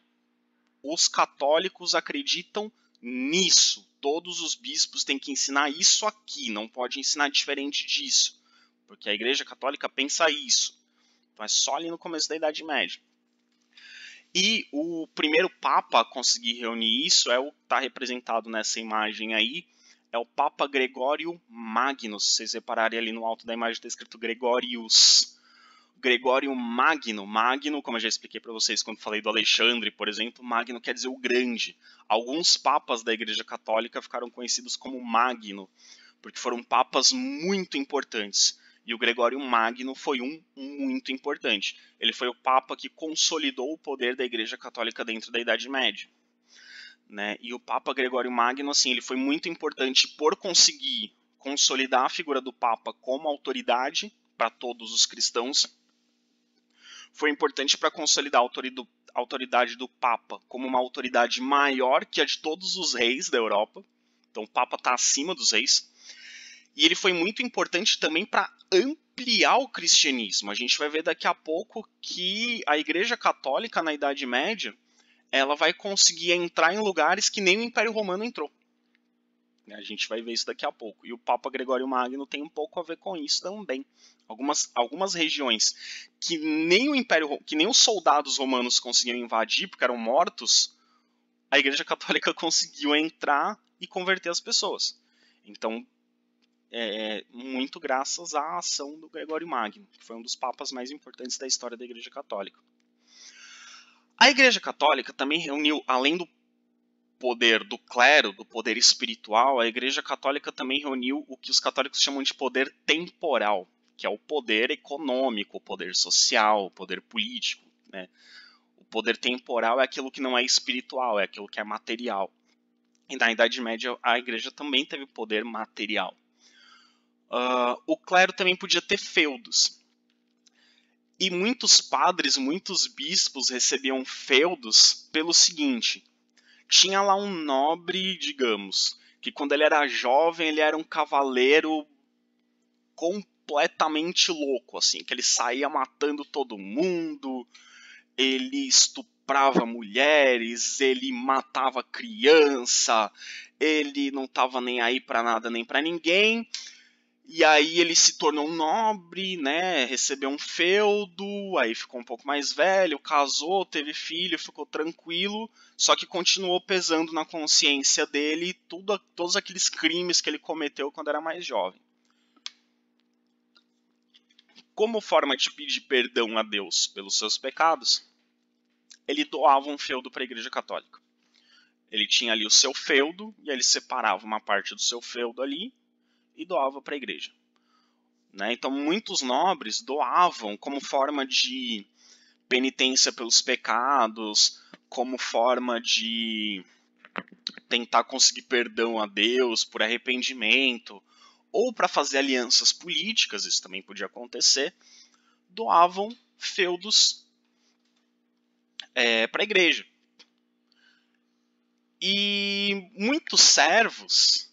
os católicos acreditam nisso. Todos os bispos têm que ensinar isso aqui, não pode ensinar diferente disso. Porque a igreja católica pensa isso. Então é só ali no começo da Idade Média. E o primeiro Papa a conseguir reunir isso é o que está representado nessa imagem aí, é o Papa Gregório Magno. Se vocês repararem ali no alto da imagem está escrito Gregorius. Gregório Magno. Magno, como eu já expliquei para vocês quando falei do Alexandre, por exemplo, Magno quer dizer o grande. Alguns papas da Igreja Católica ficaram conhecidos como Magno, porque foram papas muito importantes. E o Gregório Magno foi um muito importante. Ele foi o papa que consolidou o poder da Igreja Católica dentro da Idade Média. Né? E o Papa Gregório Magno, assim, ele foi muito importante por conseguir consolidar a figura do Papa como autoridade para todos os cristãos. Foi importante para consolidar a autoridade do Papa como uma autoridade maior que a de todos os reis da Europa. Então o Papa está acima dos reis. E ele foi muito importante também para ampliar o cristianismo. A gente vai ver daqui a pouco que a Igreja Católica na Idade Média ela vai conseguir entrar em lugares que nem o Império Romano entrou. A gente vai ver isso daqui a pouco. E o Papa Gregório Magno tem um pouco a ver com isso também. Algumas regiões que nem os soldados romanos conseguiam invadir porque eram mortos, a Igreja Católica conseguiu entrar e converter as pessoas. Então, muito graças à ação do Gregório Magno, que foi um dos papas mais importantes da história da Igreja Católica. A Igreja Católica também reuniu, além do poder do clero, do poder espiritual, a Igreja Católica também reuniu o que os católicos chamam de poder temporal, que é o poder econômico, o poder social, o poder político. Né? O poder temporal é aquilo que não é espiritual, é aquilo que é material. E na Idade Média a Igreja também teve poder material. O clero também podia ter feudos. E muitos padres, muitos bispos recebiam feudos pelo seguinte: tinha lá um nobre, digamos, que quando ele era jovem ele era um cavaleiro completamente louco, assim, que ele saía matando todo mundo, ele estuprava mulheres, ele matava criança, ele não estava nem aí para nada nem para ninguém. E aí ele se tornou um nobre, né, recebeu um feudo, aí ficou um pouco mais velho, casou, teve filho, ficou tranquilo, só que continuou pesando na consciência dele todos aqueles crimes que ele cometeu quando era mais jovem. Como forma de pedir perdão a Deus pelos seus pecados, ele doava um feudo para a Igreja Católica. Ele tinha ali o seu feudo, e aí ele separava uma parte do seu feudo ali e doava para a igreja. Né? Então muitos nobres doavam como forma de penitência pelos pecados, como forma de tentar conseguir perdão a Deus por arrependimento, ou para fazer alianças políticas, isso também podia acontecer, doavam feudos para a igreja. E muitos servos,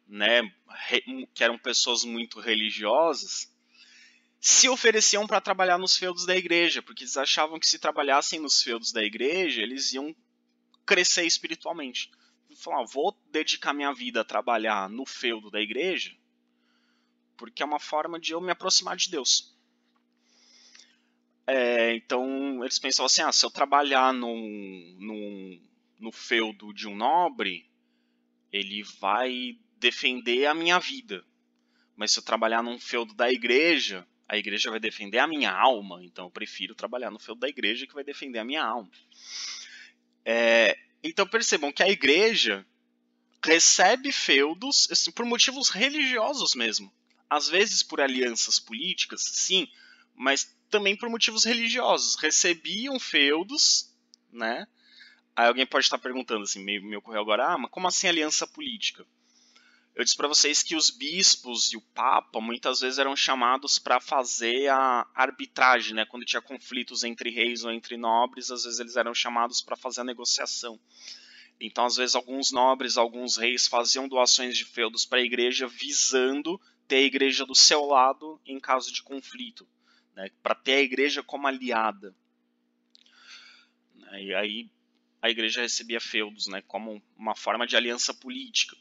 né, que eram pessoas muito religiosas, se ofereciam para trabalhar nos feudos da igreja, porque eles achavam que se trabalhassem nos feudos da igreja, eles iam crescer espiritualmente. Falaram, vou dedicar minha vida a trabalhar no feudo da igreja, porque é uma forma de eu me aproximar de Deus. Então eles pensavam assim, se eu trabalhar no feudo de um nobre, ele vai defender a minha vida. mas se eu trabalhar num feudo da igreja, a igreja vai defender a minha alma, então eu prefiro trabalhar no feudo da igreja que vai defender a minha alma. Então percebam que a igreja recebe feudos assim, por motivos religiosos mesmo. Às vezes por alianças políticas, sim, mas também por motivos religiosos. Recebiam feudos, né? Aí alguém pode estar perguntando assim, me ocorreu agora, mas como assim aliança política? Eu disse para vocês que os bispos e o papa muitas vezes eram chamados para fazer a arbitragem, né? Quando tinha conflitos entre reis ou entre nobres, às vezes eles eram chamados para fazer a negociação. Então, às vezes, alguns nobres, alguns reis faziam doações de feudos para a igreja visando ter a igreja do seu lado em caso de conflito, né? Para ter a igreja como aliada. E aí a igreja recebia feudos, né? Como uma forma de aliança política.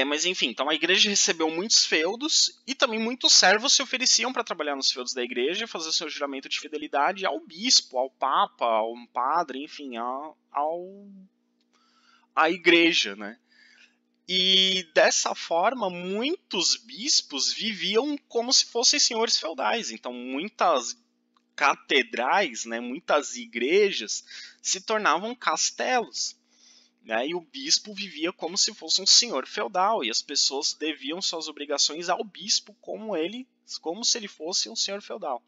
Mas enfim, então a igreja recebeu muitos feudos e também muitos servos se ofereciam para trabalhar nos feudos da igreja, fazer seu juramento de fidelidade ao bispo, ao papa, ao padre, enfim, à igreja, né? E dessa forma, muitos bispos viviam como se fossem senhores feudais. Então, muitas catedrais, né, muitas igrejas se tornavam castelos. Né, e o bispo vivia como se fosse um senhor feudal, e as pessoas deviam suas obrigações ao bispo como se ele fosse um senhor feudal.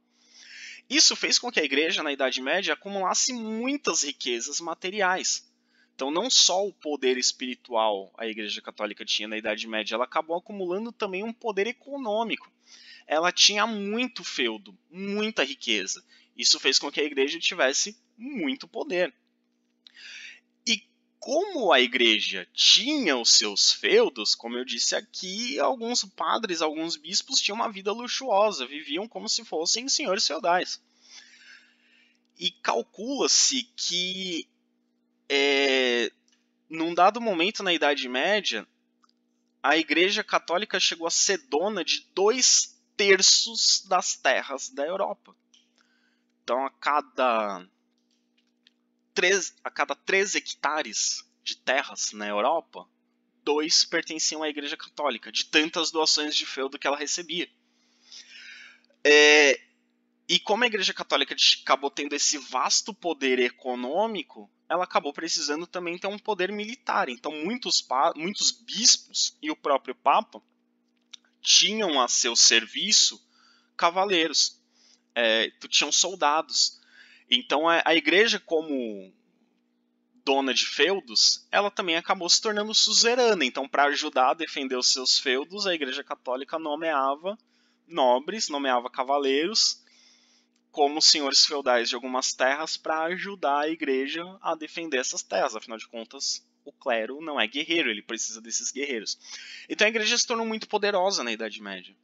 Isso fez com que a igreja, na Idade Média, acumulasse muitas riquezas materiais. Então, não só o poder espiritual a Igreja Católica tinha na Idade Média, ela acabou acumulando também um poder econômico. Ela tinha muito feudo, muita riqueza. Isso fez com que a igreja tivesse muito poder. E como a igreja tinha os seus feudos, como eu disse aqui, alguns padres, alguns bispos tinham uma vida luxuosa, viviam como se fossem senhores feudais. E calcula-se que num dado momento na Idade Média, a Igreja Católica chegou a ser dona de 2/3 das terras da Europa. Então, a cada 3 hectares de terras na Europa, 2 pertenciam à Igreja Católica, de tantas doações de feudo que ela recebia. E como a Igreja Católica acabou tendo esse vasto poder econômico, ela acabou precisando também ter um poder militar. Então, muitos bispos e o próprio Papa tinham a seu serviço cavaleiros, tinham soldados. Então, a Igreja, como dona de feudos, ela também acabou se tornando suzerana. Então, para ajudar a defender os seus feudos, a Igreja Católica nomeava nobres, nomeava cavaleiros como senhores feudais de algumas terras para ajudar a igreja a defender essas terras. Afinal de contas, o clero não é guerreiro, ele precisa desses guerreiros. Então a igreja se tornou muito poderosa na Idade Média.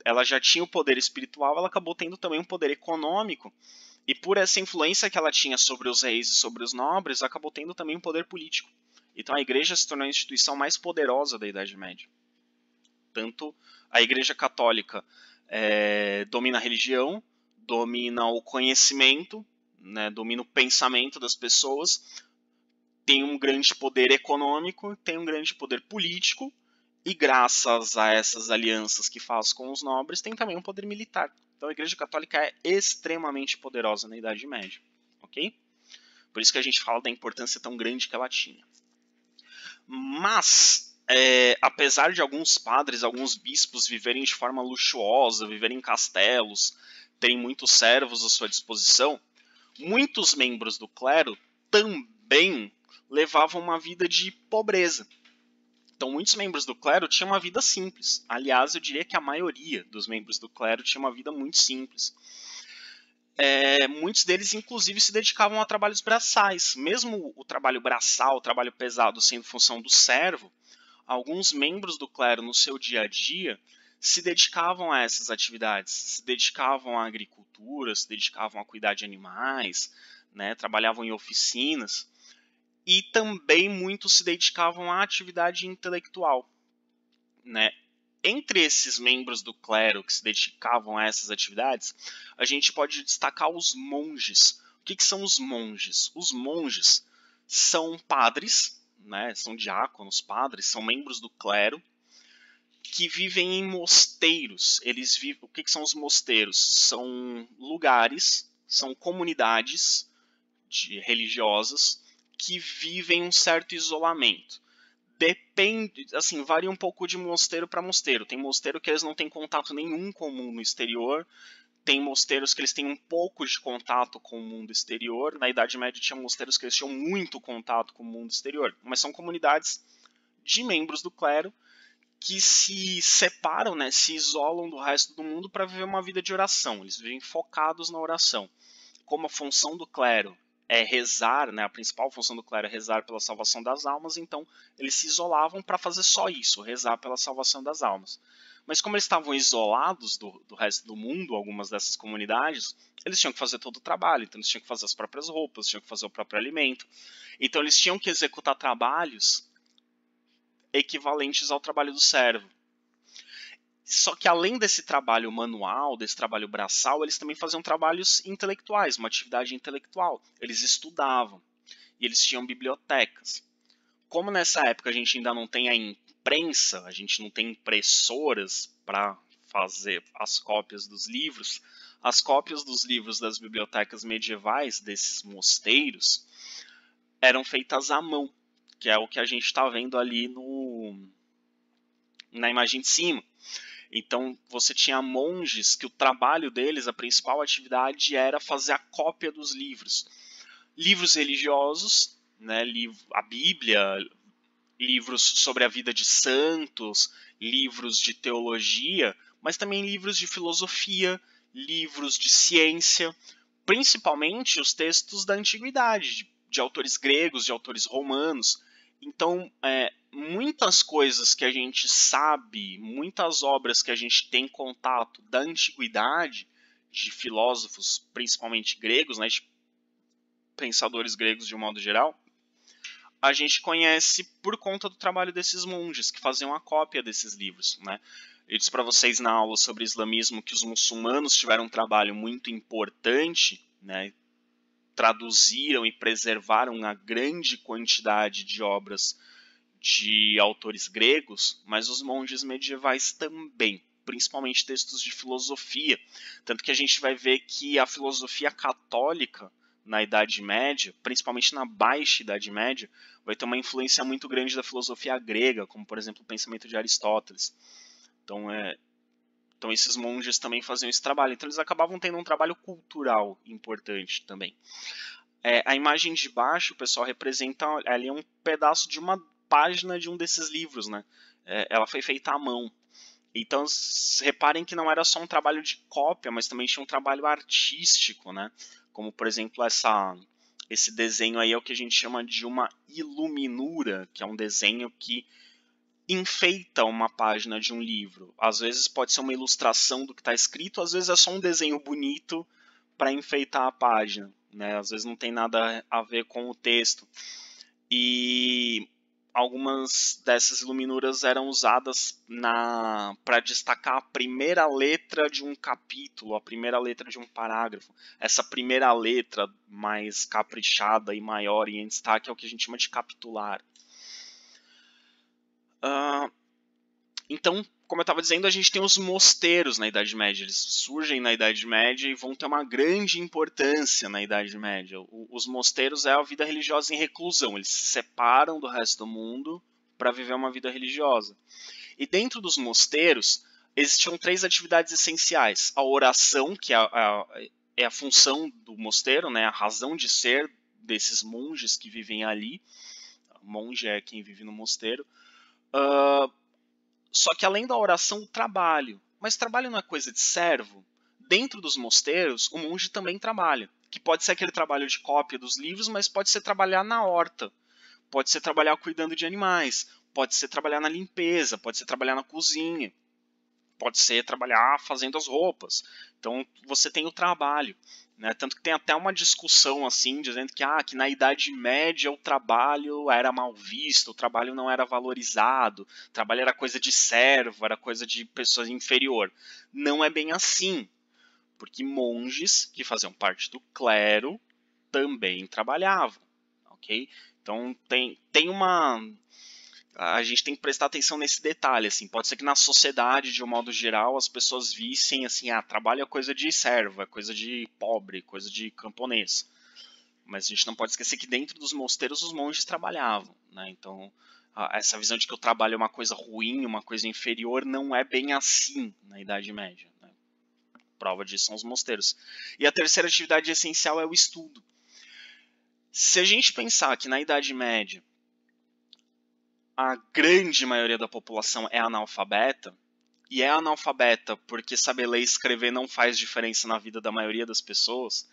Ela já tinha o poder espiritual, ela acabou tendo também um poder econômico, e por essa influência que ela tinha sobre os reis e sobre os nobres, acabou tendo também um poder político. Então a igreja se tornou a instituição mais poderosa da Idade Média. Tanto a igreja católica domina a religião, domina o conhecimento, né, domina o pensamento das pessoas, tem um grande poder econômico, tem um grande poder político, e graças a essas alianças que faz com os nobres, tem também um poder militar. Então a Igreja Católica é extremamente poderosa na Idade Média. Ok? Por isso que a gente fala da importância tão grande que ela tinha. Mas, apesar de alguns padres, alguns bispos viverem de forma luxuosa, viverem em castelos, terem muitos servos à sua disposição, muitos membros do clero também levavam uma vida de pobreza. Então, muitos membros do clero tinham uma vida simples. Aliás, eu diria que a maioria dos membros do clero tinha uma vida muito simples. Muitos deles, inclusive, se dedicavam a trabalhos braçais. Mesmo o trabalho braçal, o trabalho pesado, sendo função do servo, alguns membros do clero, no seu dia a dia, se dedicavam a essas atividades. Se dedicavam à agricultura, se dedicavam a cuidar de animais, né, trabalhavam em oficinas. E também muitos se dedicavam à atividade intelectual. Né? Entre esses membros do clero que se dedicavam a essas atividades, a gente pode destacar os monges. O que são os monges? Os monges são padres, né? São diáconos, padres, são membros do clero, que vivem em mosteiros. Eles vivem. O que são os mosteiros? São lugares, são comunidades religiosas que vivem um certo isolamento. Depende, assim, varia um pouco de mosteiro para mosteiro. Tem mosteiro que eles não têm contato nenhum com o mundo exterior. Tem mosteiros que eles têm um pouco de contato com o mundo exterior. Na Idade Média tinha mosteiros que eles tinham muito contato com o mundo exterior. Mas são comunidades de membros do clero que se separam, né, se isolam do resto do mundo para viver uma vida de oração. Eles vivem focados na oração. Como a função do clero é rezar, né, a principal função do clero é rezar pela salvação das almas, então eles se isolavam para fazer só isso, rezar pela salvação das almas. Mas como eles estavam isolados do resto do mundo, algumas dessas comunidades, eles tinham que fazer todo o trabalho. Então eles tinham que fazer as próprias roupas, tinham que fazer o próprio alimento. Então eles tinham que executar trabalhos equivalentes ao trabalho do servo. Só que além desse trabalho manual, desse trabalho braçal, eles também faziam trabalhos intelectuais, uma atividade intelectual. Eles estudavam e eles tinham bibliotecas. Como nessa época a gente ainda não tem a imprensa, a gente não tem impressoras para fazer as cópias dos livros, as cópias dos livros das bibliotecas medievais, desses mosteiros, eram feitas à mão, que é o que a gente está vendo ali na imagem de cima. Então você tinha monges que o trabalho deles, a principal atividade era fazer a cópia dos livros. Livros religiosos, né, a Bíblia, livros sobre a vida de santos, livros de teologia, mas também livros de filosofia, livros de ciência, principalmente os textos da antiguidade, de autores gregos, de autores romanos. Então, muitas coisas que a gente sabe, muitas obras que a gente tem contato da antiguidade, de filósofos, principalmente gregos, né, de pensadores gregos de um modo geral, a gente conhece por conta do trabalho desses monges, que faziam a cópia desses livros, né? Eu disse para vocês na aula sobre islamismo que os muçulmanos tiveram um trabalho muito importante, né? Traduziram e preservaram uma grande quantidade de obras de autores gregos, mas os monges medievais também, principalmente textos de filosofia. Tanto que a gente vai ver que a filosofia católica na Idade Média, principalmente na Baixa Idade Média, vai ter uma influência muito grande da filosofia grega, como por exemplo o pensamento de Aristóteles. Então esses monges também faziam esse trabalho. Então eles acabavam tendo um trabalho cultural importante também. A imagem de baixo, o pessoal representa ali um pedaço de uma página de um desses livros, né? Ela foi feita à mão. Então, reparem que não era só um trabalho de cópia, mas também tinha um trabalho artístico, né? Como, por exemplo, esse desenho aí é o que a gente chama de uma iluminura, que é um desenho que enfeita uma página de um livro. Às vezes pode ser uma ilustração do que está escrito, às vezes é só um desenho bonito para enfeitar a página, né? Às vezes não tem nada a ver com o texto. E algumas dessas iluminuras eram usadas para destacar a primeira letra de um capítulo, a primeira letra de um parágrafo. Essa primeira letra mais caprichada e maior e em destaque é o que a gente chama de capitular. Então, como eu estava dizendo, a gente tem os mosteiros na Idade Média. Eles surgem na Idade Média e vão ter uma grande importância na Idade Média. Os mosteiros é a vida religiosa em reclusão. Eles se separam do resto do mundo para viver uma vida religiosa. E dentro dos mosteiros, existiam 3 atividades essenciais. A oração, que é a função do mosteiro, né? A razão de ser desses monges que vivem ali. O monge é quem vive no mosteiro. Só que além da oração, o trabalho. Mas trabalho não é coisa de servo? Dentro dos mosteiros, o monge também trabalha. Que pode ser aquele trabalho de cópia dos livros, mas pode ser trabalhar na horta. Pode ser trabalhar cuidando de animais. Pode ser trabalhar na limpeza. Pode ser trabalhar na cozinha. Pode ser trabalhar fazendo as roupas. Então você tem o trabalho. Né? Tanto que tem até uma discussão assim, dizendo que na Idade Média o trabalho era mal visto, o trabalho não era valorizado, o trabalho era coisa de servo, era coisa de pessoa inferior. Não é bem assim, porque monges que faziam parte do clero também trabalhavam, ok? Então tem uma... A gente tem que prestar atenção nesse detalhe, assim. Pode ser que na sociedade, de um modo geral, as pessoas vissem assim, trabalho é coisa de servo, é coisa de pobre, coisa de camponês. Mas a gente não pode esquecer que dentro dos mosteiros os monges trabalhavam, né? Então, essa visão de que o trabalho é uma coisa ruim, uma coisa inferior, não é bem assim na Idade Média, né? Prova disso são os mosteiros. E a terceira atividade essencial é o estudo. Se a gente pensar que na Idade Média a grande maioria da população é analfabeta, e é analfabeta porque saber ler e escrever não faz diferença na vida da maioria das pessoas,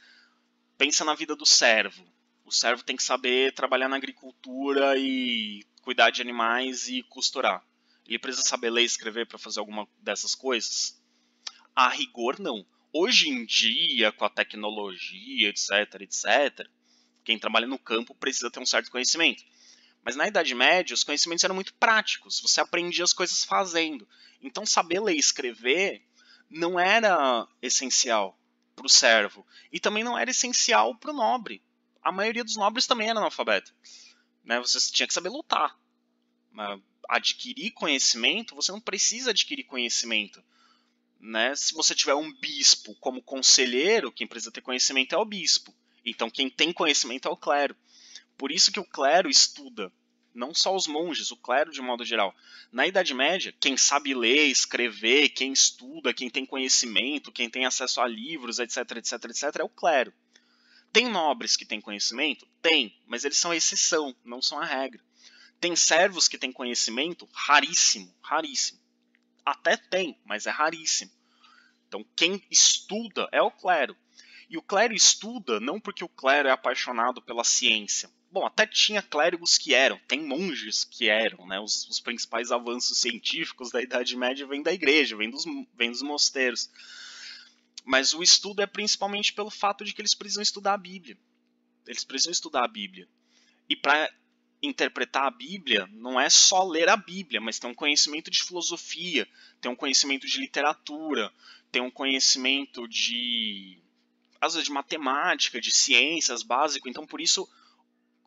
pensa na vida do servo. O servo tem que saber trabalhar na agricultura e cuidar de animais e costurar. Ele precisa saber ler e escrever para fazer alguma dessas coisas? A rigor, não. Hoje em dia, com a tecnologia, etc, etc, quem trabalha no campo precisa ter um certo conhecimento. Mas na Idade Média, os conhecimentos eram muito práticos. Você aprendia as coisas fazendo. Então, saber ler e escrever não era essencial para o servo. E também não era essencial para o nobre. A maioria dos nobres também era analfabeta. Né? Você tinha que saber lutar. Adquirir conhecimento, você não precisa adquirir conhecimento. Né? Se você tiver um bispo como conselheiro, quem precisa ter conhecimento é o bispo. Então, quem tem conhecimento é o clero. Por isso que o clero estuda, não só os monges, o clero de modo geral. Na Idade Média, quem sabe ler, escrever, quem estuda, quem tem conhecimento, quem tem acesso a livros, etc, etc, etc, é o clero. Tem nobres que têm conhecimento? Tem, mas eles são a exceção, não são a regra. Tem servos que têm conhecimento? Raríssimo, raríssimo. Até tem, mas é raríssimo. Então quem estuda é o clero. E o clero estuda não porque o clero é apaixonado pela ciência. Bom, até tinha clérigos que eram, tem monges que eram, né? Os principais avanços científicos da Idade Média vêm da igreja, vêm dos mosteiros. Mas o estudo é principalmente pelo fato de que eles precisam estudar a Bíblia. Eles precisam estudar a Bíblia. E para interpretar a Bíblia, não é só ler a Bíblia, mas ter um conhecimento de filosofia, ter um conhecimento de literatura, ter um conhecimento às vezes de matemática, de ciências básico. Então, por isso,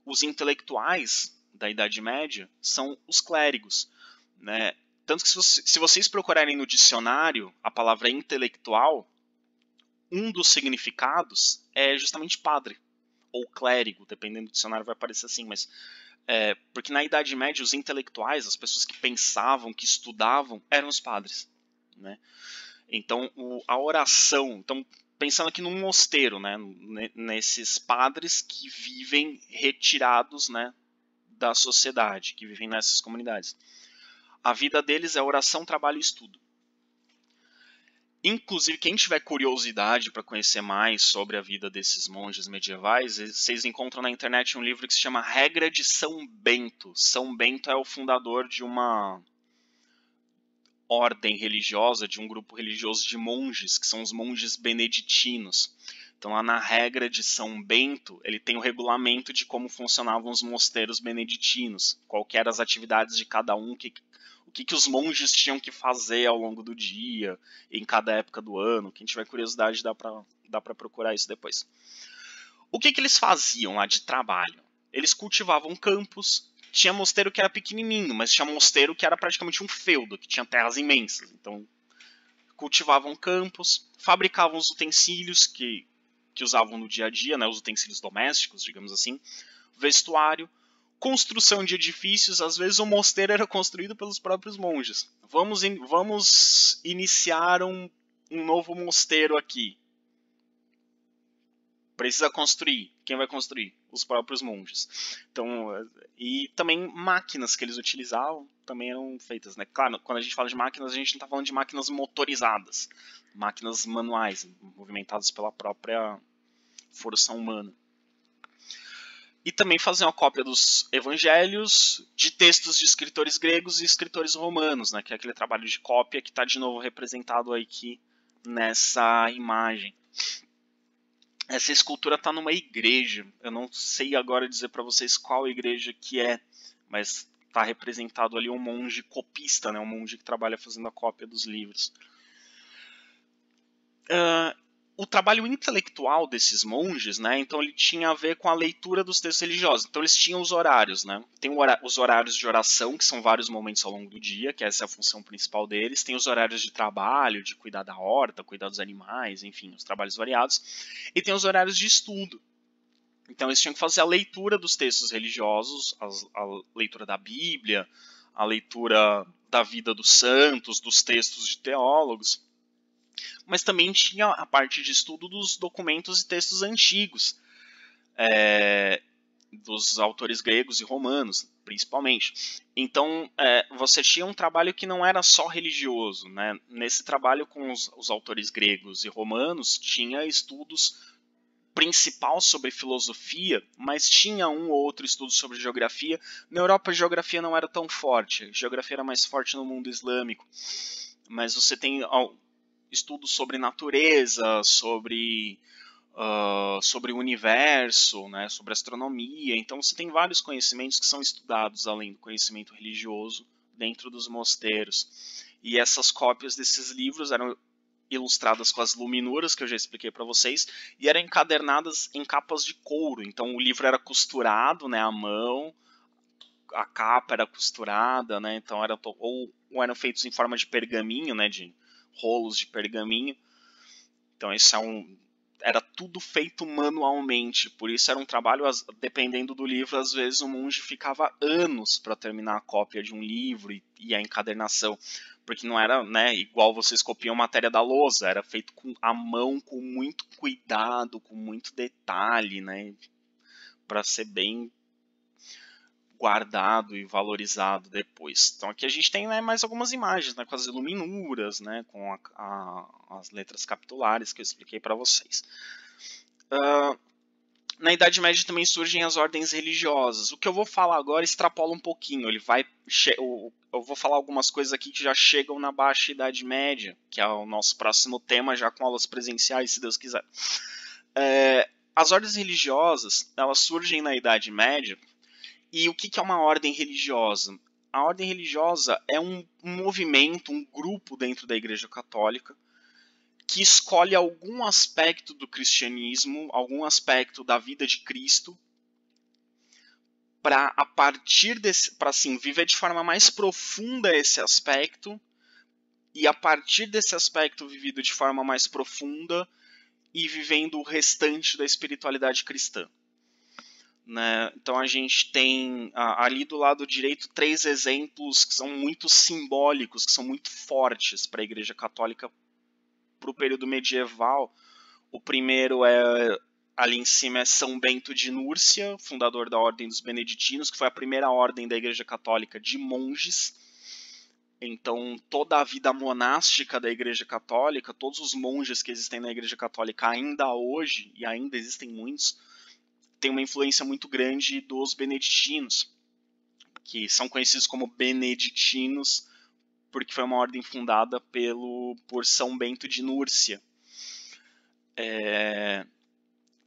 os intelectuais da Idade Média são os clérigos, né? Tanto que se vocês procurarem no dicionário a palavra intelectual, um dos significados é justamente padre, ou clérigo, dependendo do dicionário vai aparecer assim, mas porque na Idade Média os intelectuais, as pessoas que pensavam, que estudavam, eram os padres, né? Então a oração, então pensando aqui num mosteiro, né, nesses padres que vivem retirados, né, da sociedade, que vivem nessas comunidades. A vida deles é oração, trabalho e estudo. Inclusive, quem tiver curiosidade para conhecer mais sobre a vida desses monges medievais, vocês encontram na internet um livro que se chama Regra de São Bento. São Bento é o fundador de uma ordem religiosa, de um grupo religioso de monges, que são os monges beneditinos. Então, lá na Regra de São Bento, ele tem o regulamento de como funcionavam os mosteiros beneditinos, quais eram as atividades de cada um, o que os monges tinham que fazer ao longo do dia, em cada época do ano. Quem tiver curiosidade, dá para procurar isso depois. O que eles faziam lá de trabalho? Eles cultivavam campos. Tinha mosteiro que era pequenininho, mas tinha mosteiro que era praticamente um feudo, que tinha terras imensas. Então, cultivavam campos, fabricavam os utensílios que usavam no dia a dia, né, os utensílios domésticos, digamos assim, vestuário, construção de edifícios. Às vezes o mosteiro era construído pelos próprios monges. Vamos iniciar um novo mosteiro aqui. Precisa construir. Quem vai construir? Os próprios monges. Então, e também máquinas que eles utilizavam também eram feitas, né? Claro, quando a gente fala de máquinas, a gente não está falando de máquinas motorizadas, máquinas manuais, movimentadas pela própria força humana. E também fazer uma cópia dos evangelhos, de textos de escritores gregos e escritores romanos, né? Que é aquele trabalho de cópia que está de novo representado aqui nessa imagem. Essa escultura está numa igreja. Eu não sei agora dizer para vocês qual igreja que é, mas está representado ali um monge copista, né? Um monge que trabalha fazendo a cópia dos livros. o trabalho intelectual desses monges, né, então ele tinha a ver com a leitura dos textos religiosos. Então eles tinham os horários, né? Tem os horários de oração, que são vários momentos ao longo do dia, que essa é a função principal deles. Tem os horários de trabalho, de cuidar da horta, cuidar dos animais, enfim, os trabalhos variados. E tem os horários de estudo. Então eles tinham que fazer a leitura dos textos religiosos, a leitura da Bíblia, a leitura da vida dos santos, dos textos de teólogos. Mas também tinha a parte de estudo dos documentos e textos antigos, dos autores gregos e romanos, principalmente. Então, você tinha um trabalho que não era só religioso, né? Nesse trabalho com os autores gregos e romanos, tinha estudos principal sobre filosofia, mas tinha um ou outro estudo sobre geografia. Na Europa, a geografia não era tão forte, a geografia era mais forte no mundo islâmico. Mas você tem estudos sobre natureza, sobre o universo, né, sobre astronomia. Então você tem vários conhecimentos que são estudados além do conhecimento religioso dentro dos mosteiros. E essas cópias desses livros eram ilustradas com as luminuras que eu já expliquei para vocês e eram encadernadas em capas de couro. Então o livro era costurado, né, à mão, a capa era costurada, né, então ou eram feitos em forma de pergaminho, né, de rolos de pergaminho. Então isso era tudo feito manualmente, por isso era um trabalho, dependendo do livro, às vezes o monge ficava anos para terminar a cópia de um livro e a encadernação, porque não era, né, igual vocês copiam matéria da lousa, era feito à mão, com muito cuidado, com muito detalhe, né, para ser bem guardado e valorizado depois. Então aqui a gente tem, né, mais algumas imagens, né, com as iluminuras, né, com as letras capitulares que eu expliquei para vocês. Na Idade Média também surgem as ordens religiosas. O que eu vou falar agora extrapola um pouquinho. Eu vou falar algumas coisas aqui que já chegam na Baixa Idade Média, que é o nosso próximo tema, já com aulas presenciais, se Deus quiser. As ordens religiosas, elas surgem na Idade Média. E o que é uma ordem religiosa? A ordem religiosa é um movimento, um grupo dentro da Igreja Católica que escolhe algum aspecto do cristianismo, algum aspecto da vida de Cristo, para a partir desse, para assim viver de forma mais profunda esse aspecto, e a partir desse aspecto vivido de forma mais profunda e vivendo o restante da espiritualidade cristã. Né? Então a gente tem ali do lado direito 3 exemplos que são muito simbólicos, que são muito fortes para a Igreja Católica para o período medieval. O primeiro ali em cima é São Bento de Núrcia, fundador da Ordem dos Beneditinos, que foi a primeira ordem da Igreja Católica de monges. Então toda a vida monástica da Igreja Católica, todos os monges que existem na Igreja Católica ainda hoje, e ainda existem muitos, tem uma influência muito grande dos beneditinos, que são conhecidos como beneditinos, porque foi uma ordem fundada por São Bento de Núrcia,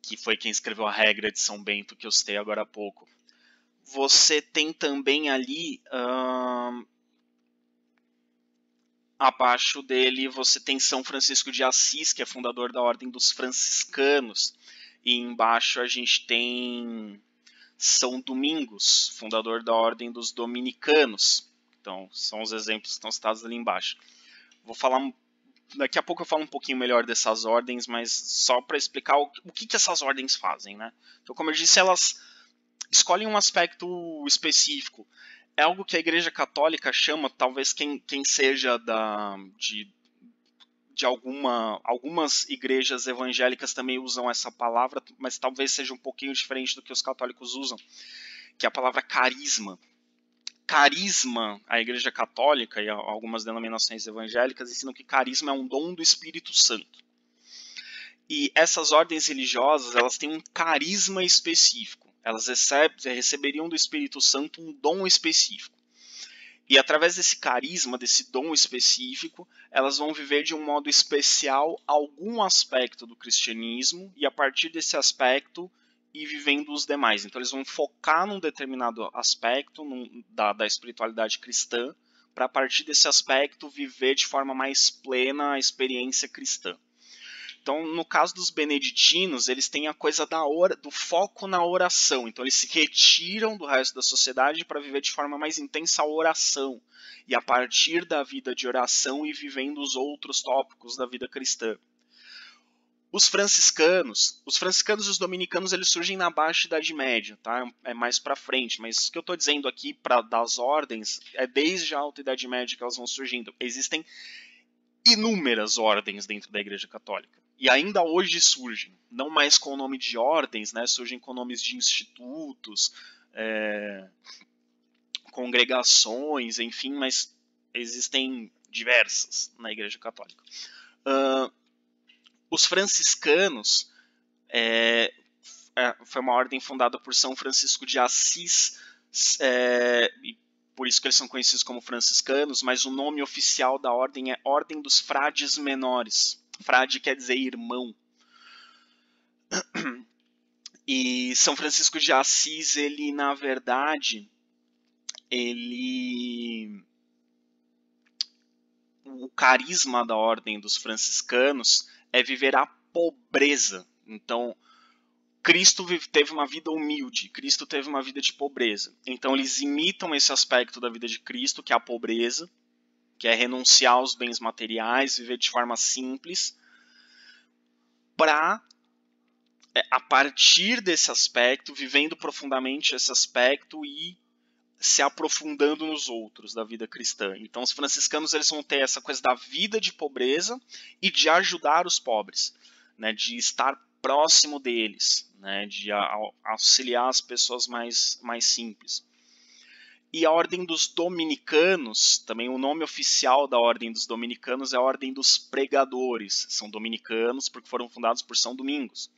que foi quem escreveu a regra de São Bento, que eu citei agora há pouco. Você tem também ali, abaixo dele, você tem São Francisco de Assis, que é fundador da Ordem dos Franciscanos, e embaixo a gente tem São Domingos, fundador da Ordem dos Dominicanos. Então, são os exemplos que estão citados ali embaixo. Vou falar, daqui a pouco eu falo um pouquinho melhor dessas ordens, mas só para explicar o que essas ordens fazem, né? Então, como eu disse, elas escolhem um aspecto específico. É algo que a Igreja Católica chama, talvez quem seja de algumas igrejas evangélicas também usam essa palavra, mas talvez seja um pouquinho diferente do que os católicos usam, que é a palavra carisma. Carisma, a Igreja Católica e algumas denominações evangélicas ensinam que carisma é um dom do Espírito Santo. E essas ordens religiosas, elas têm um carisma específico. Elas receberiam do Espírito Santo um dom específico. E através desse carisma, desse dom específico, elas vão viver de um modo especial algum aspecto do cristianismo e a partir desse aspecto ir vivendo os demais. Então eles vão focar num determinado aspecto da espiritualidade cristã para a partir desse aspecto viver de forma mais plena a experiência cristã. Então, no caso dos beneditinos, eles têm a coisa do foco na oração. Então, eles se retiram do resto da sociedade para viver de forma mais intensa a oração. E a partir da vida de oração e vivendo os outros tópicos da vida cristã. Os franciscanos e os dominicanos, eles surgem na Baixa Idade Média, tá? É mais para frente, mas o que eu estou dizendo aqui das ordens é desde a Alta Idade Média que elas vão surgindo. Existem inúmeras ordens dentro da Igreja Católica. E ainda hoje surgem, não mais com o nome de ordens, né? Surgem com nomes de institutos, congregações, enfim, mas existem diversas na Igreja Católica. Os franciscanos foi uma ordem fundada por São Francisco de Assis, e por isso que eles são conhecidos como franciscanos, mas o nome oficial da ordem é Ordem dos Frades Menores. Frade quer dizer irmão. E São Francisco de Assis, ele, na verdade, o carisma da ordem dos franciscanos é viver a pobreza. Então, Cristo teve uma vida humilde, Cristo teve uma vida de pobreza. Então eles imitam esse aspecto da vida de Cristo, que é a pobreza, que é renunciar aos bens materiais, viver de forma simples, para, a partir desse aspecto, vivendo profundamente esse aspecto e se aprofundando nos outros da vida cristã. Então os franciscanos, eles vão ter essa coisa da vida de pobreza e de ajudar os pobres, né, de estar próximo deles, né, de auxiliar as pessoas mais simples. E a Ordem dos Dominicanos, também o nome oficial da Ordem dos Dominicanos é a Ordem dos Pregadores. São dominicanos porque foram fundados por São Domingos.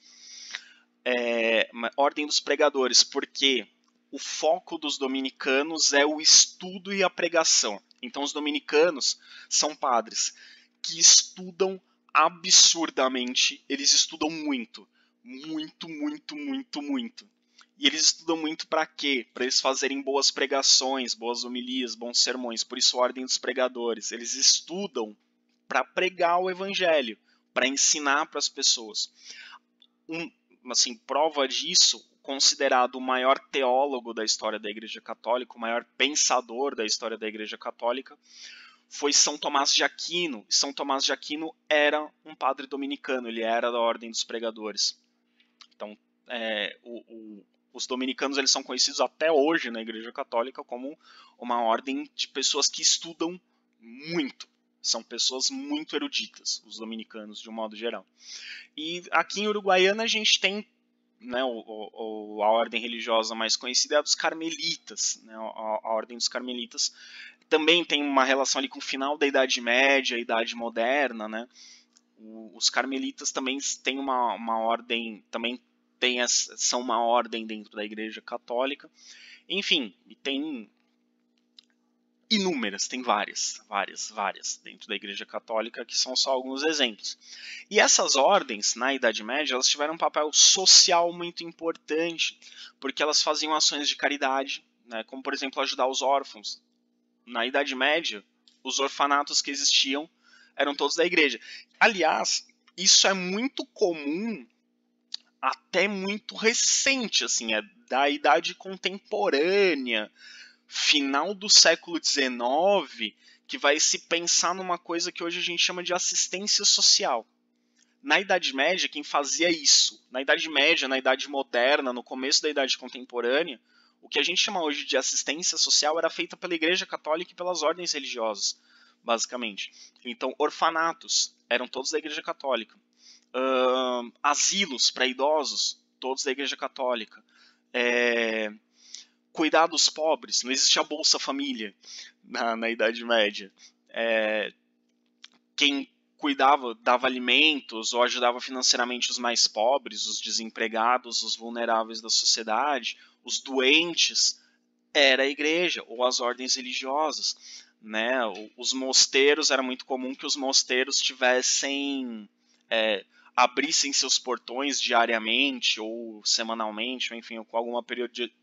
Ordem dos Pregadores, porque o foco dos dominicanos é o estudo e a pregação. Então os dominicanos são padres que estudam absurdamente, eles estudam muito. Muito, muito, muito, muito. E eles estudam muito para quê? Para eles fazerem boas pregações, boas homilias, bons sermões. Por isso, a Ordem dos Pregadores. Eles estudam para pregar o evangelho, para ensinar para as pessoas. Prova disso, considerado o maior teólogo da história da Igreja Católica, o maior pensador da história da Igreja Católica, foi São Tomás de Aquino. São Tomás de Aquino era um padre dominicano, ele era da Ordem dos Pregadores. Então, os dominicanos, eles são conhecidos até hoje na Igreja Católica como uma ordem de pessoas que estudam muito. São pessoas muito eruditas, os dominicanos, de um modo geral. E aqui em Uruguaiana a gente tem, né, a ordem religiosa mais conhecida é a dos carmelitas, né, a ordem dos carmelitas também tem uma relação ali com o final da Idade Média, a Idade Moderna, né? Os carmelitas também têm uma ordem, também são uma ordem dentro da Igreja Católica. Enfim, tem inúmeras, tem várias dentro da Igreja Católica, que são só alguns exemplos. E essas ordens, na Idade Média, elas tiveram um papel social muito importante, porque elas faziam ações de caridade, né, como, por exemplo, ajudar os órfãos. Na Idade Média, os orfanatos que existiam eram todos da igreja. Aliás, isso é muito comum, até muito recente, assim, é da Idade Contemporânea, final do século XIX, que vai se pensar numa coisa que hoje a gente chama de assistência social. Na Idade Média, quem fazia isso, na Idade Média, na Idade Moderna, no começo da Idade Contemporânea, o que a gente chama hoje de assistência social era feita pela Igreja Católica e pelas ordens religiosas, basicamente. Então, orfanatos eram todos da Igreja Católica. Asilos para idosos, todos da Igreja Católica. Cuidar dos pobres, não existia Bolsa Família na Idade Média. Quem cuidava, dava alimentos ou ajudava financeiramente os mais pobres, os desempregados, os vulneráveis da sociedade, os doentes, era a igreja ou as ordens religiosas, né? Os mosteiros, era muito comum que os mosteiros abrissem seus portões diariamente ou semanalmente, ou enfim, com alguma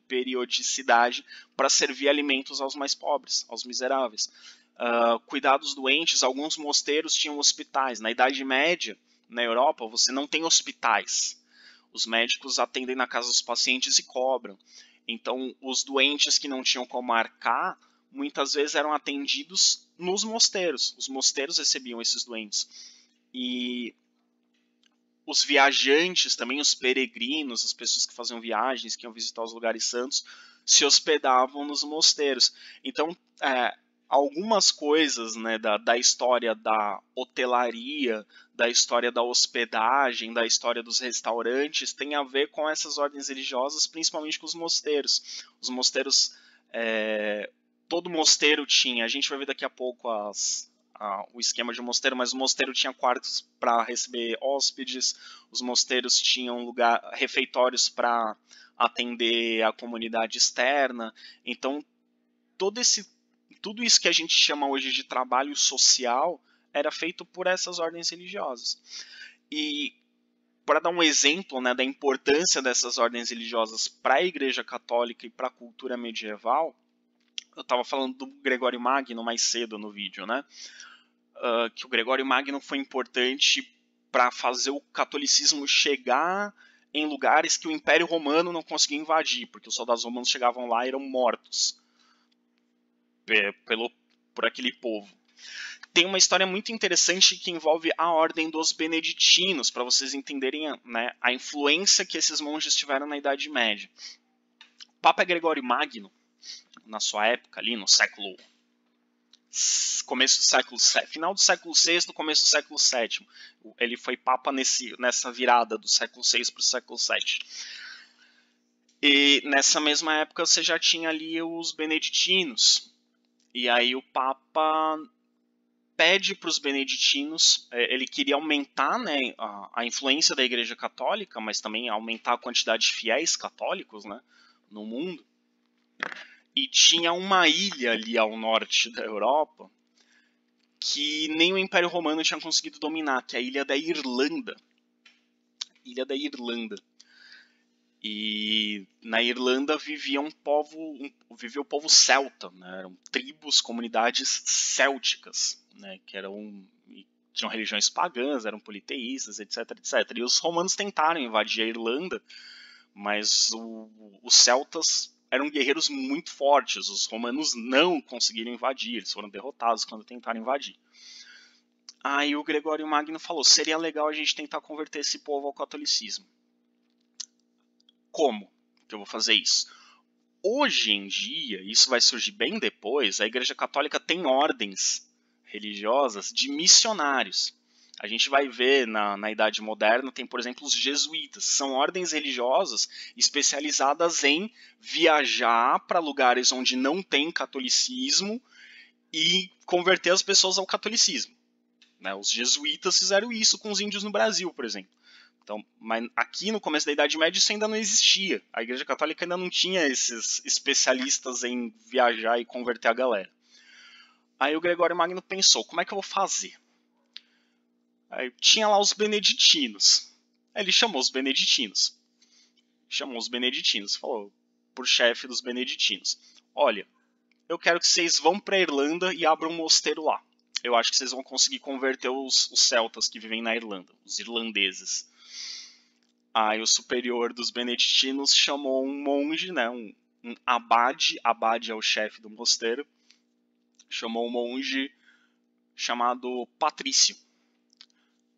periodicidade para servir alimentos aos mais pobres, aos miseráveis. Cuidar dos doentes, alguns mosteiros tinham hospitais. Na Idade Média, na Europa você não tem hospitais. Os médicos atendem na casa dos pacientes e cobram. Então, os doentes que não tinham como arcar, muitas vezes eram atendidos nos mosteiros. Os mosteiros recebiam esses doentes. E os viajantes, também os peregrinos, as pessoas que faziam viagens, que iam visitar os lugares santos, se hospedavam nos mosteiros. Então, algumas coisas, né, da história da hotelaria, da história da hospedagem, da história dos restaurantes, tem a ver com essas ordens religiosas, principalmente com os mosteiros. Os mosteiros, todo mosteiro tinha, a gente vai ver daqui a pouco o esquema de um mosteiro, mas o mosteiro tinha quartos para receber hóspedes, os mosteiros tinham refeitórios para atender a comunidade externa. Então, tudo isso que a gente chama hoje de trabalho social era feito por essas ordens religiosas. E para dar um exemplo, né, da importância dessas ordens religiosas para a Igreja Católica e para a cultura medieval, eu estava falando do Gregório Magno mais cedo no vídeo, né? Que o Gregório Magno foi importante para fazer o catolicismo chegar em lugares que o Império Romano não conseguia invadir, porque os soldados romanos chegavam lá e eram mortos por aquele povo. Tem uma história muito interessante que envolve a ordem dos beneditinos, para vocês entenderem, né, a influência que esses monges tiveram na Idade Média. O Papa Gregório Magno, na sua época, ali no final do século VI, começo do século VII. Ele foi papa nessa virada do século VI para o século VII. E nessa mesma época você já tinha ali os beneditinos. E aí o Papa pede para os beneditinos, ele queria aumentar, né, a influência da Igreja Católica, mas também aumentar a quantidade de fiéis católicos, né, no mundo. E tinha uma ilha ali ao norte da Europa que nem o Império Romano tinha conseguido dominar, que é a Ilha da Irlanda. Ilha da Irlanda. E na Irlanda vivia o povo celta, né? Eram tribos, comunidades célticas, né? Que tinham religiões pagãs, eram politeístas, etc, etc. E os romanos tentaram invadir a Irlanda, mas os celtas eram guerreiros muito fortes. Os romanos não conseguiram invadir, eles foram derrotados quando tentaram invadir. Aí o Gregório Magno falou, seria legal a gente tentar converter esse povo ao catolicismo. Como que eu vou fazer isso? Hoje em dia, isso vai surgir bem depois, a Igreja Católica tem ordens religiosas de missionários. A gente vai ver na Idade Moderna, tem, por exemplo, os jesuítas. São ordens religiosas especializadas em viajar para lugares onde não tem catolicismo e converter as pessoas ao catolicismo. Né? Os jesuítas fizeram isso com os índios no Brasil, por exemplo. Então, mas aqui no começo da Idade Média isso ainda não existia. A Igreja Católica ainda não tinha esses especialistas em viajar e converter a galera. Aí o Gregório Magno pensou, como é que eu vou fazer? Aí tinha lá os beneditinos. Aí ele chamou os beneditinos. Falou pro chefe dos beneditinos. Olha, eu quero que vocês vão para a Irlanda e abram um mosteiro lá. Eu acho que vocês vão conseguir converter os celtas que vivem na Irlanda, os irlandeses. Aí o superior dos beneditinos chamou um monge, né, um abade é o chefe do mosteiro, chamou um monge chamado Patrício,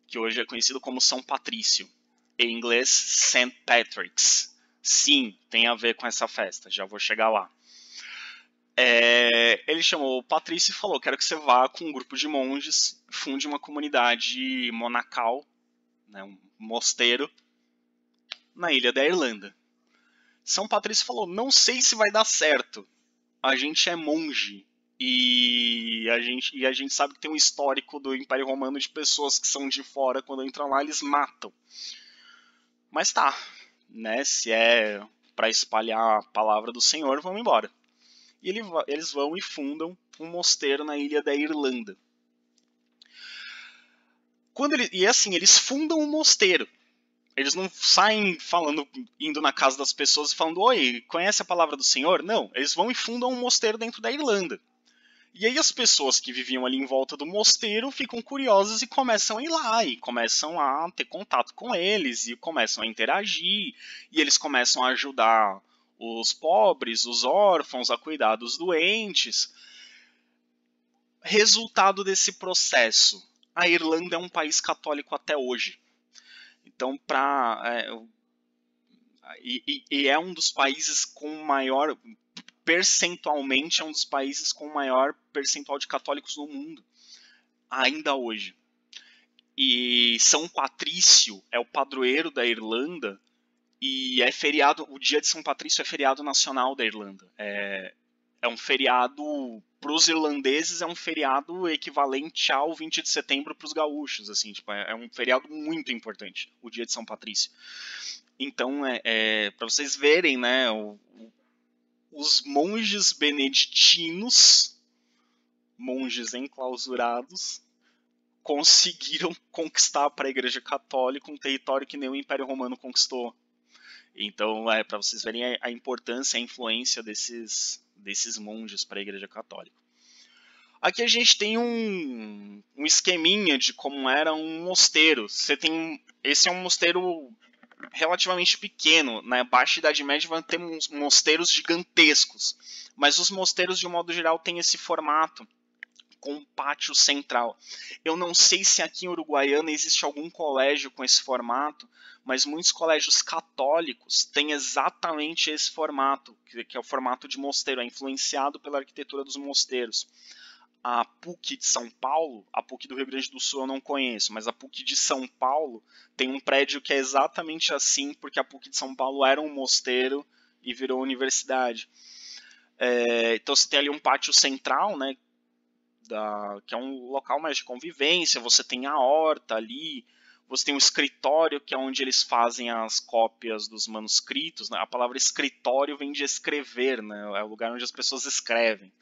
que hoje é conhecido como São Patrício, em inglês St. Patrick's. Sim, tem a ver com essa festa, já vou chegar lá. Ele chamou o Patrício e falou, quero que você vá com um grupo de monges, funde uma comunidade monacal, né, um mosteiro, na ilha da Irlanda. São Patrício falou, não sei se vai dar certo. A gente é monge e a gente sabe que tem um histórico do Império Romano de pessoas que são de fora, quando entram lá eles matam. Mas tá, né? Se é para espalhar a palavra do Senhor, vamos embora. E eles vão e fundam um mosteiro na ilha da Irlanda. Eles fundam um mosteiro. Eles não saem indo na casa das pessoas e falando, oi, conhece a palavra do Senhor? Não, eles vão e fundam um mosteiro dentro da Irlanda. E aí as pessoas que viviam ali em volta do mosteiro ficam curiosas e começam a ir lá, e começam a ter contato com eles, e começam a interagir, e eles começam a ajudar os pobres, os órfãos, a cuidar dos doentes. Resultado desse processo, a Irlanda é um país católico até hoje. Então, e é um dos países com maior, percentualmente, é um dos países com maior percentual de católicos no mundo, ainda hoje. E São Patrício é o padroeiro da Irlanda e é feriado, o dia de São Patrício é feriado nacional da Irlanda. É um feriado, para os irlandeses, é um feriado equivalente ao 20 de setembro para os gaúchos, assim, tipo, é um feriado muito importante, o dia de São Patrício. Então, para vocês verem, né, os monges beneditinos, monges enclausurados, conseguiram conquistar para a Igreja Católica um território que nem o Império Romano conquistou. Então, para vocês verem a importância, a influência desses monges para a Igreja Católica. Aqui a gente tem um esqueminha de como era um mosteiro. Esse é um mosteiro relativamente pequeno. Na Baixa Idade Média vai ter uns mosteiros gigantescos, mas os mosteiros, de um modo geral, têm esse formato com um pátio central. Eu não sei se aqui em Uruguaiana existe algum colégio com esse formato, mas muitos colégios católicos têm exatamente esse formato, que é o formato de mosteiro, é influenciado pela arquitetura dos mosteiros. A PUC de São Paulo, a PUC do Rio Grande do Sul eu não conheço, mas a PUC de São Paulo tem um prédio que é exatamente assim, porque a PUC de São Paulo era um mosteiro e virou universidade. Então você tem ali um pátio central, né, que é um local mais de convivência, você tem a horta ali, você tem um escritório, que é onde eles fazem as cópias dos manuscritos, né? A palavra escritório vem de escrever, né? É o lugar onde as pessoas escrevem.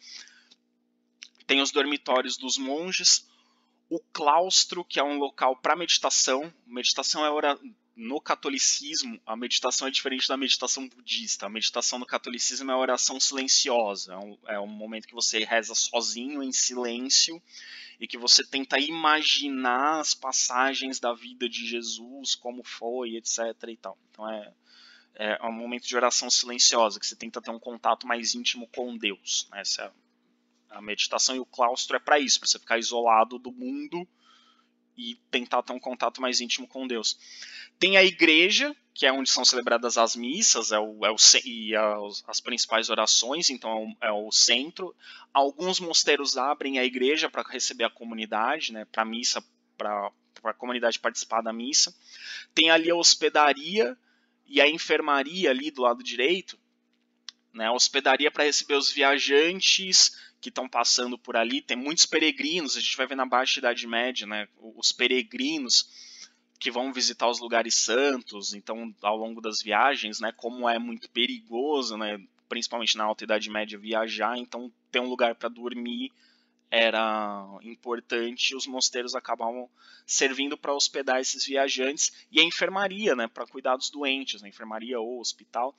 Tem os dormitórios dos monges, o claustro, que é um local para meditação. Meditação no catolicismo, a meditação é diferente da meditação budista. A meditação no catolicismo é a oração silenciosa. É um momento que você reza sozinho, em silêncio, e que você tenta imaginar as passagens da vida de Jesus, como foi, etc. E tal. Então é um momento de oração silenciosa, que você tenta ter um contato mais íntimo com Deus. Essa é a meditação, e o claustro é para isso, para você ficar isolado do mundo e tentar ter um contato mais íntimo com Deus. Tem a igreja, que é onde são celebradas as missas, e as principais orações, então é o centro. Alguns mosteiros abrem a igreja para receber a comunidade, né, para a missa, para a comunidade participar da missa. Tem ali a hospedaria e a enfermaria ali do lado direito, né, a hospedaria para receber os viajantes que estão passando por ali. Tem muitos peregrinos, a gente vai ver na Baixa Idade Média, né, os peregrinos que vão visitar os lugares santos. Então, ao longo das viagens, né, como é muito perigoso, né, principalmente na Alta Idade Média, viajar, então ter um lugar para dormir era importante, e os mosteiros acabavam servindo para hospedar esses viajantes. E a enfermaria, né, para cuidar dos doentes, a enfermaria ou hospital.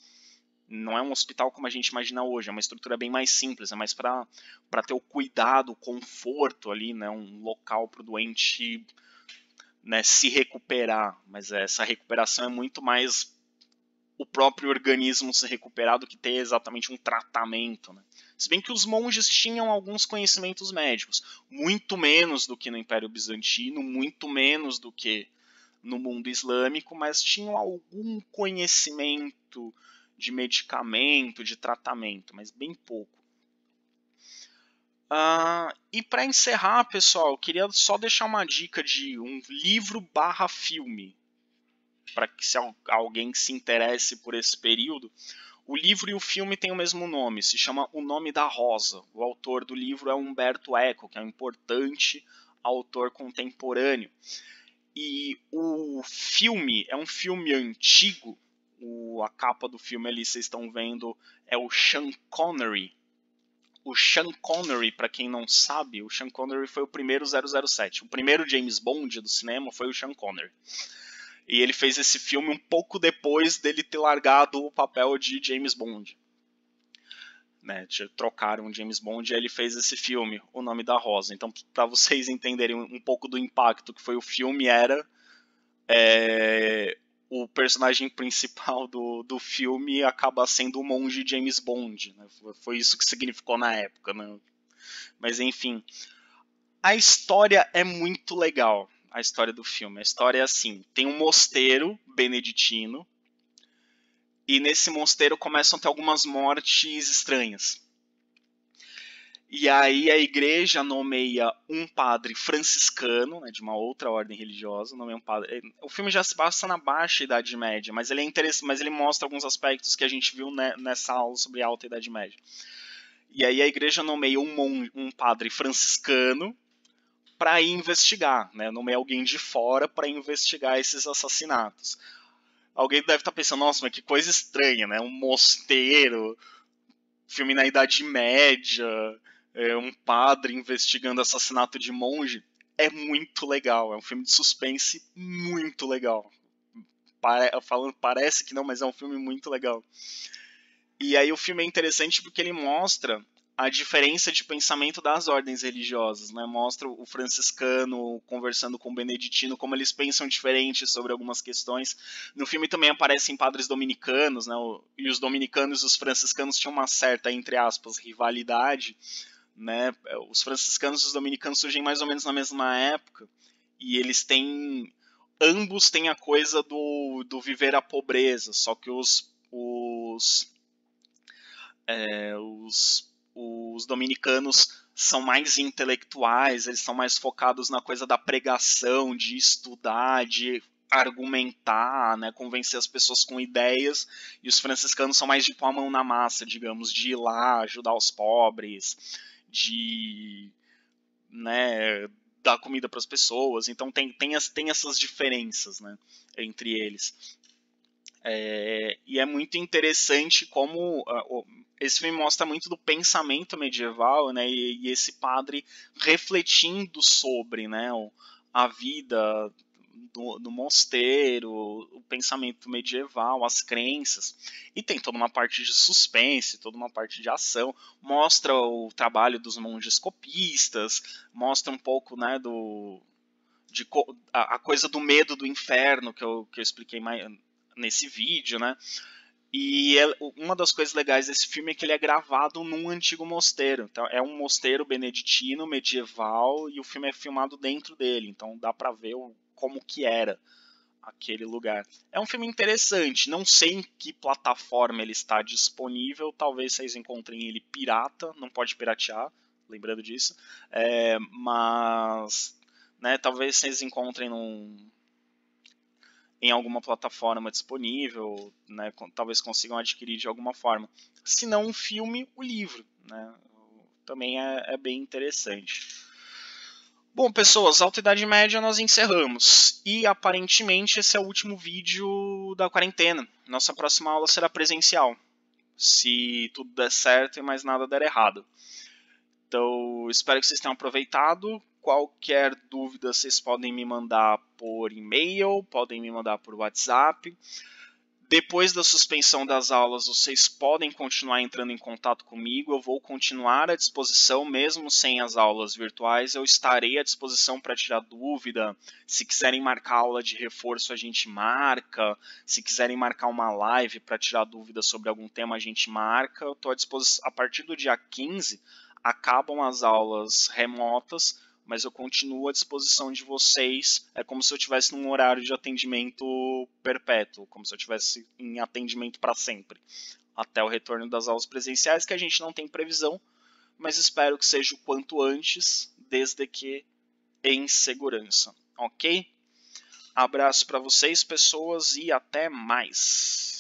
Não é um hospital como a gente imagina hoje, é uma estrutura bem mais simples, é mais para ter o cuidado, o conforto ali, né, um local para o doente, né, se recuperar. Mas essa recuperação é muito mais o próprio organismo se recuperar do que ter exatamente um tratamento, né? Se bem que os monges tinham alguns conhecimentos médicos, muito menos do que no Império Bizantino, muito menos do que no mundo islâmico, mas tinham algum conhecimento de medicamento, de tratamento, mas bem pouco. E para encerrar, pessoal, eu queria só deixar uma dica de um livro/filme, para que se alguém se interesse por esse período. O livro e o filme têm o mesmo nome, se chama O Nome da Rosa. O autor do livro é Umberto Eco, que é um importante autor contemporâneo. E o filme é um filme antigo. A capa do filme ali, vocês estão vendo, é o Sean Connery. O Sean Connery, para quem não sabe, o Sean Connery foi o primeiro 007. O primeiro James Bond do cinema foi o Sean Connery. E ele fez esse filme um pouco depois dele ter largado o papel de James Bond. né? Trocaram James Bond e ele fez esse filme, O Nome da Rosa. Então, para vocês entenderem um pouco do impacto que foi o filme, o personagem principal do filme acaba sendo o monge James Bond, né? Foi isso que significou na época, né? Mas enfim, a história é muito legal, a história do filme. A história é assim, tem um mosteiro beneditino, e nesse mosteiro começam a ter algumas mortes estranhas. E aí a igreja nomeia um padre franciscano, né, de uma outra ordem religiosa, nomeia um padre. O filme já se passa na baixa Idade Média, mas ele é interessante, mas ele mostra alguns aspectos que a gente viu nessa aula sobre a Alta Idade Média. E aí a igreja nomeia um padre franciscano para ir investigar, né? Nomeia alguém de fora para investigar esses assassinatos. Alguém deve estar pensando, nossa, mas que coisa estranha, né? Um mosteiro, filme na Idade Média, um padre investigando assassinato de monge. É muito legal, é um filme de suspense muito legal. Parece que não, mas é um filme muito legal. E aí o filme é interessante porque ele mostra a diferença de pensamento das ordens religiosas, né? Mostra o franciscano conversando com o beneditino, como eles pensam diferente sobre algumas questões. No filme também aparecem padres dominicanos, né? E os dominicanos e os franciscanos tinham uma certa, entre aspas, rivalidade, né? Os franciscanos e os dominicanos surgem mais ou menos na mesma época, e eles têm... Ambos têm a coisa do viver a pobreza, só que os dominicanos são mais intelectuais, eles são mais focados na coisa da pregação, de estudar, de argumentar, né, convencer as pessoas com ideias, e os franciscanos são mais de pôr a mão na massa, digamos, de ir lá ajudar os pobres, de, né, dar comida para as pessoas. Então tem essas diferenças, né, entre eles. E é muito interessante como esse filme mostra muito do pensamento medieval, né, e esse padre refletindo sobre, né, a vida do mosteiro, o pensamento medieval, as crenças. E tem toda uma parte de suspense, toda uma parte de ação. Mostra o trabalho dos monges copistas, mostra um pouco, né, a coisa do medo do inferno que eu expliquei mais nesse vídeo, né? E uma das coisas legais desse filme é que ele é gravado num antigo mosteiro. Então, é um mosteiro beneditino medieval e o filme é filmado dentro dele. Então dá pra ver como que era aquele lugar. É um filme interessante. Não sei em que plataforma ele está disponível. Talvez vocês encontrem ele pirata. Não pode piratear, lembrando disso. Mas, né, talvez vocês encontrem em alguma plataforma disponível, né, talvez consigam adquirir de alguma forma. Se não um filme, o livro, né, também é bem interessante. Bom, pessoas, Alta Idade Média nós encerramos. E aparentemente esse é o último vídeo da quarentena. Nossa próxima aula será presencial, se tudo der certo e mais nada der errado. Então, espero que vocês tenham aproveitado. Qualquer dúvida vocês podem me mandar por e-mail, podem me mandar por WhatsApp. Depois da suspensão das aulas, vocês podem continuar entrando em contato comigo. Eu vou continuar à disposição, mesmo sem as aulas virtuais. Eu estarei à disposição para tirar dúvida. Se quiserem marcar aula de reforço, a gente marca. Se quiserem marcar uma live para tirar dúvida sobre algum tema, a gente marca. Eu estou à disposição. A partir do dia 15, acabam as aulas remotas, mas eu continuo à disposição de vocês. É como se eu estivesse num horário de atendimento perpétuo, como se eu estivesse em atendimento para sempre, até o retorno das aulas presenciais, que a gente não tem previsão, mas espero que seja o quanto antes, desde que em segurança, ok? Abraço para vocês, pessoas, e até mais!